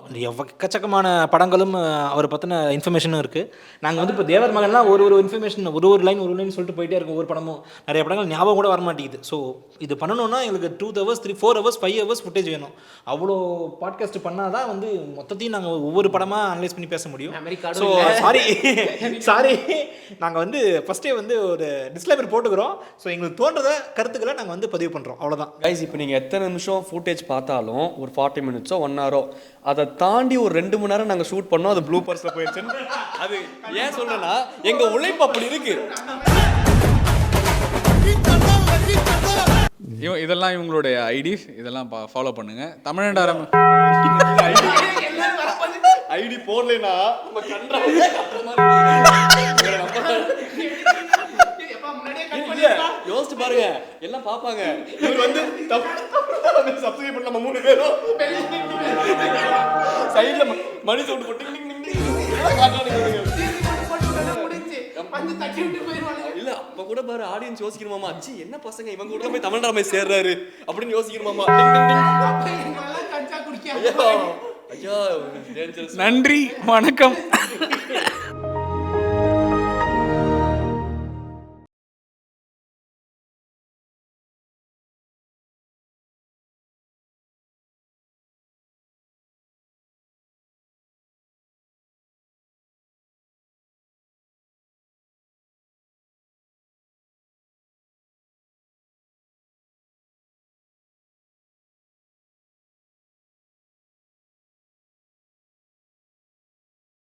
எக்கச்சக்கமான படங்களும் அவரை பற்றின இன்ஃபர்மேஷனும் இருக்குது. நாங்கள் வந்து இப்போ தேவர் மகன்லாம் ஒரு இன்ஃபர்மேஷன் ஒரு லைன் சொல்லிட்டு போயிட்டே இருக்கும். ஒவ்வொரு படமும் நிறைய படங்கள் ஞாபகம் கூட வர மாட்டேங்குது. ஸோ இது பண்ணணும்னா எங்களுக்கு 2 hours 4 hours 5 hours ஃபுட்டேஜ் வேணும். அவ்வளோ பாட்காஸ்ட் பண்ணால் தான் வந்து மொத்தத்தையும் நாங்கள் ஒவ்வொரு படமாக அனலைஸ் பண்ணி பேச முடியும். ஸோ சாரி நாங்கள் வந்து ஃபஸ்ட்டே வந்து ஒரு டிஸ்க்ளைமர் போட்டுக்கிறோம். ஸோ எங்களுக்கு தோன்றத கருத்துக்களை நாங்கள் வந்து பதிவு பண்ணுறோம், அவ்வளோதான். கைஸ் இப்போ நீங்கள் எத்தனை நிமிஷம் ஃபுட்டேஜ் பார்த்தாலும் ஒரு 40 minutes 1 hour அதை தாண்டி ஒரு 2 மணி நேரம் நாங்கள் ஷூட் பண்ணோம். அது ப்ளூபர்ஸில் போயிடுச்சுன்னு அது ஏன் சொல்கிறேன்னா எங்கள் உழைப்பு அப்படி இருக்கு. இதெல்லாம் இவங்களுடைய ஐடிஸ், இதெல்லாம் ஃபாலோ பண்ணுங்கள். தமிழ்நாடு ஐடி போடலைன்னா யோசிச்சு பாருங்க, எல்லாம் பாப்பாங்க. இவர் வந்து சப்ஸ்கிரைப் பண்ண நம்ம 3 பேரும் சைடுல மணி சவுண்ட் போட்டு இல்ல அப்ப கூட பாரு ஆடியன்ஸ் யோசிக்கணுமாமா, அச்சி என்ன பசங்க இவங்க கூட போய் தமிழ்நாடு சேர்றாரு அப்படின்னு யோசிக்கணுமாமா. நன்றி, வணக்கம்.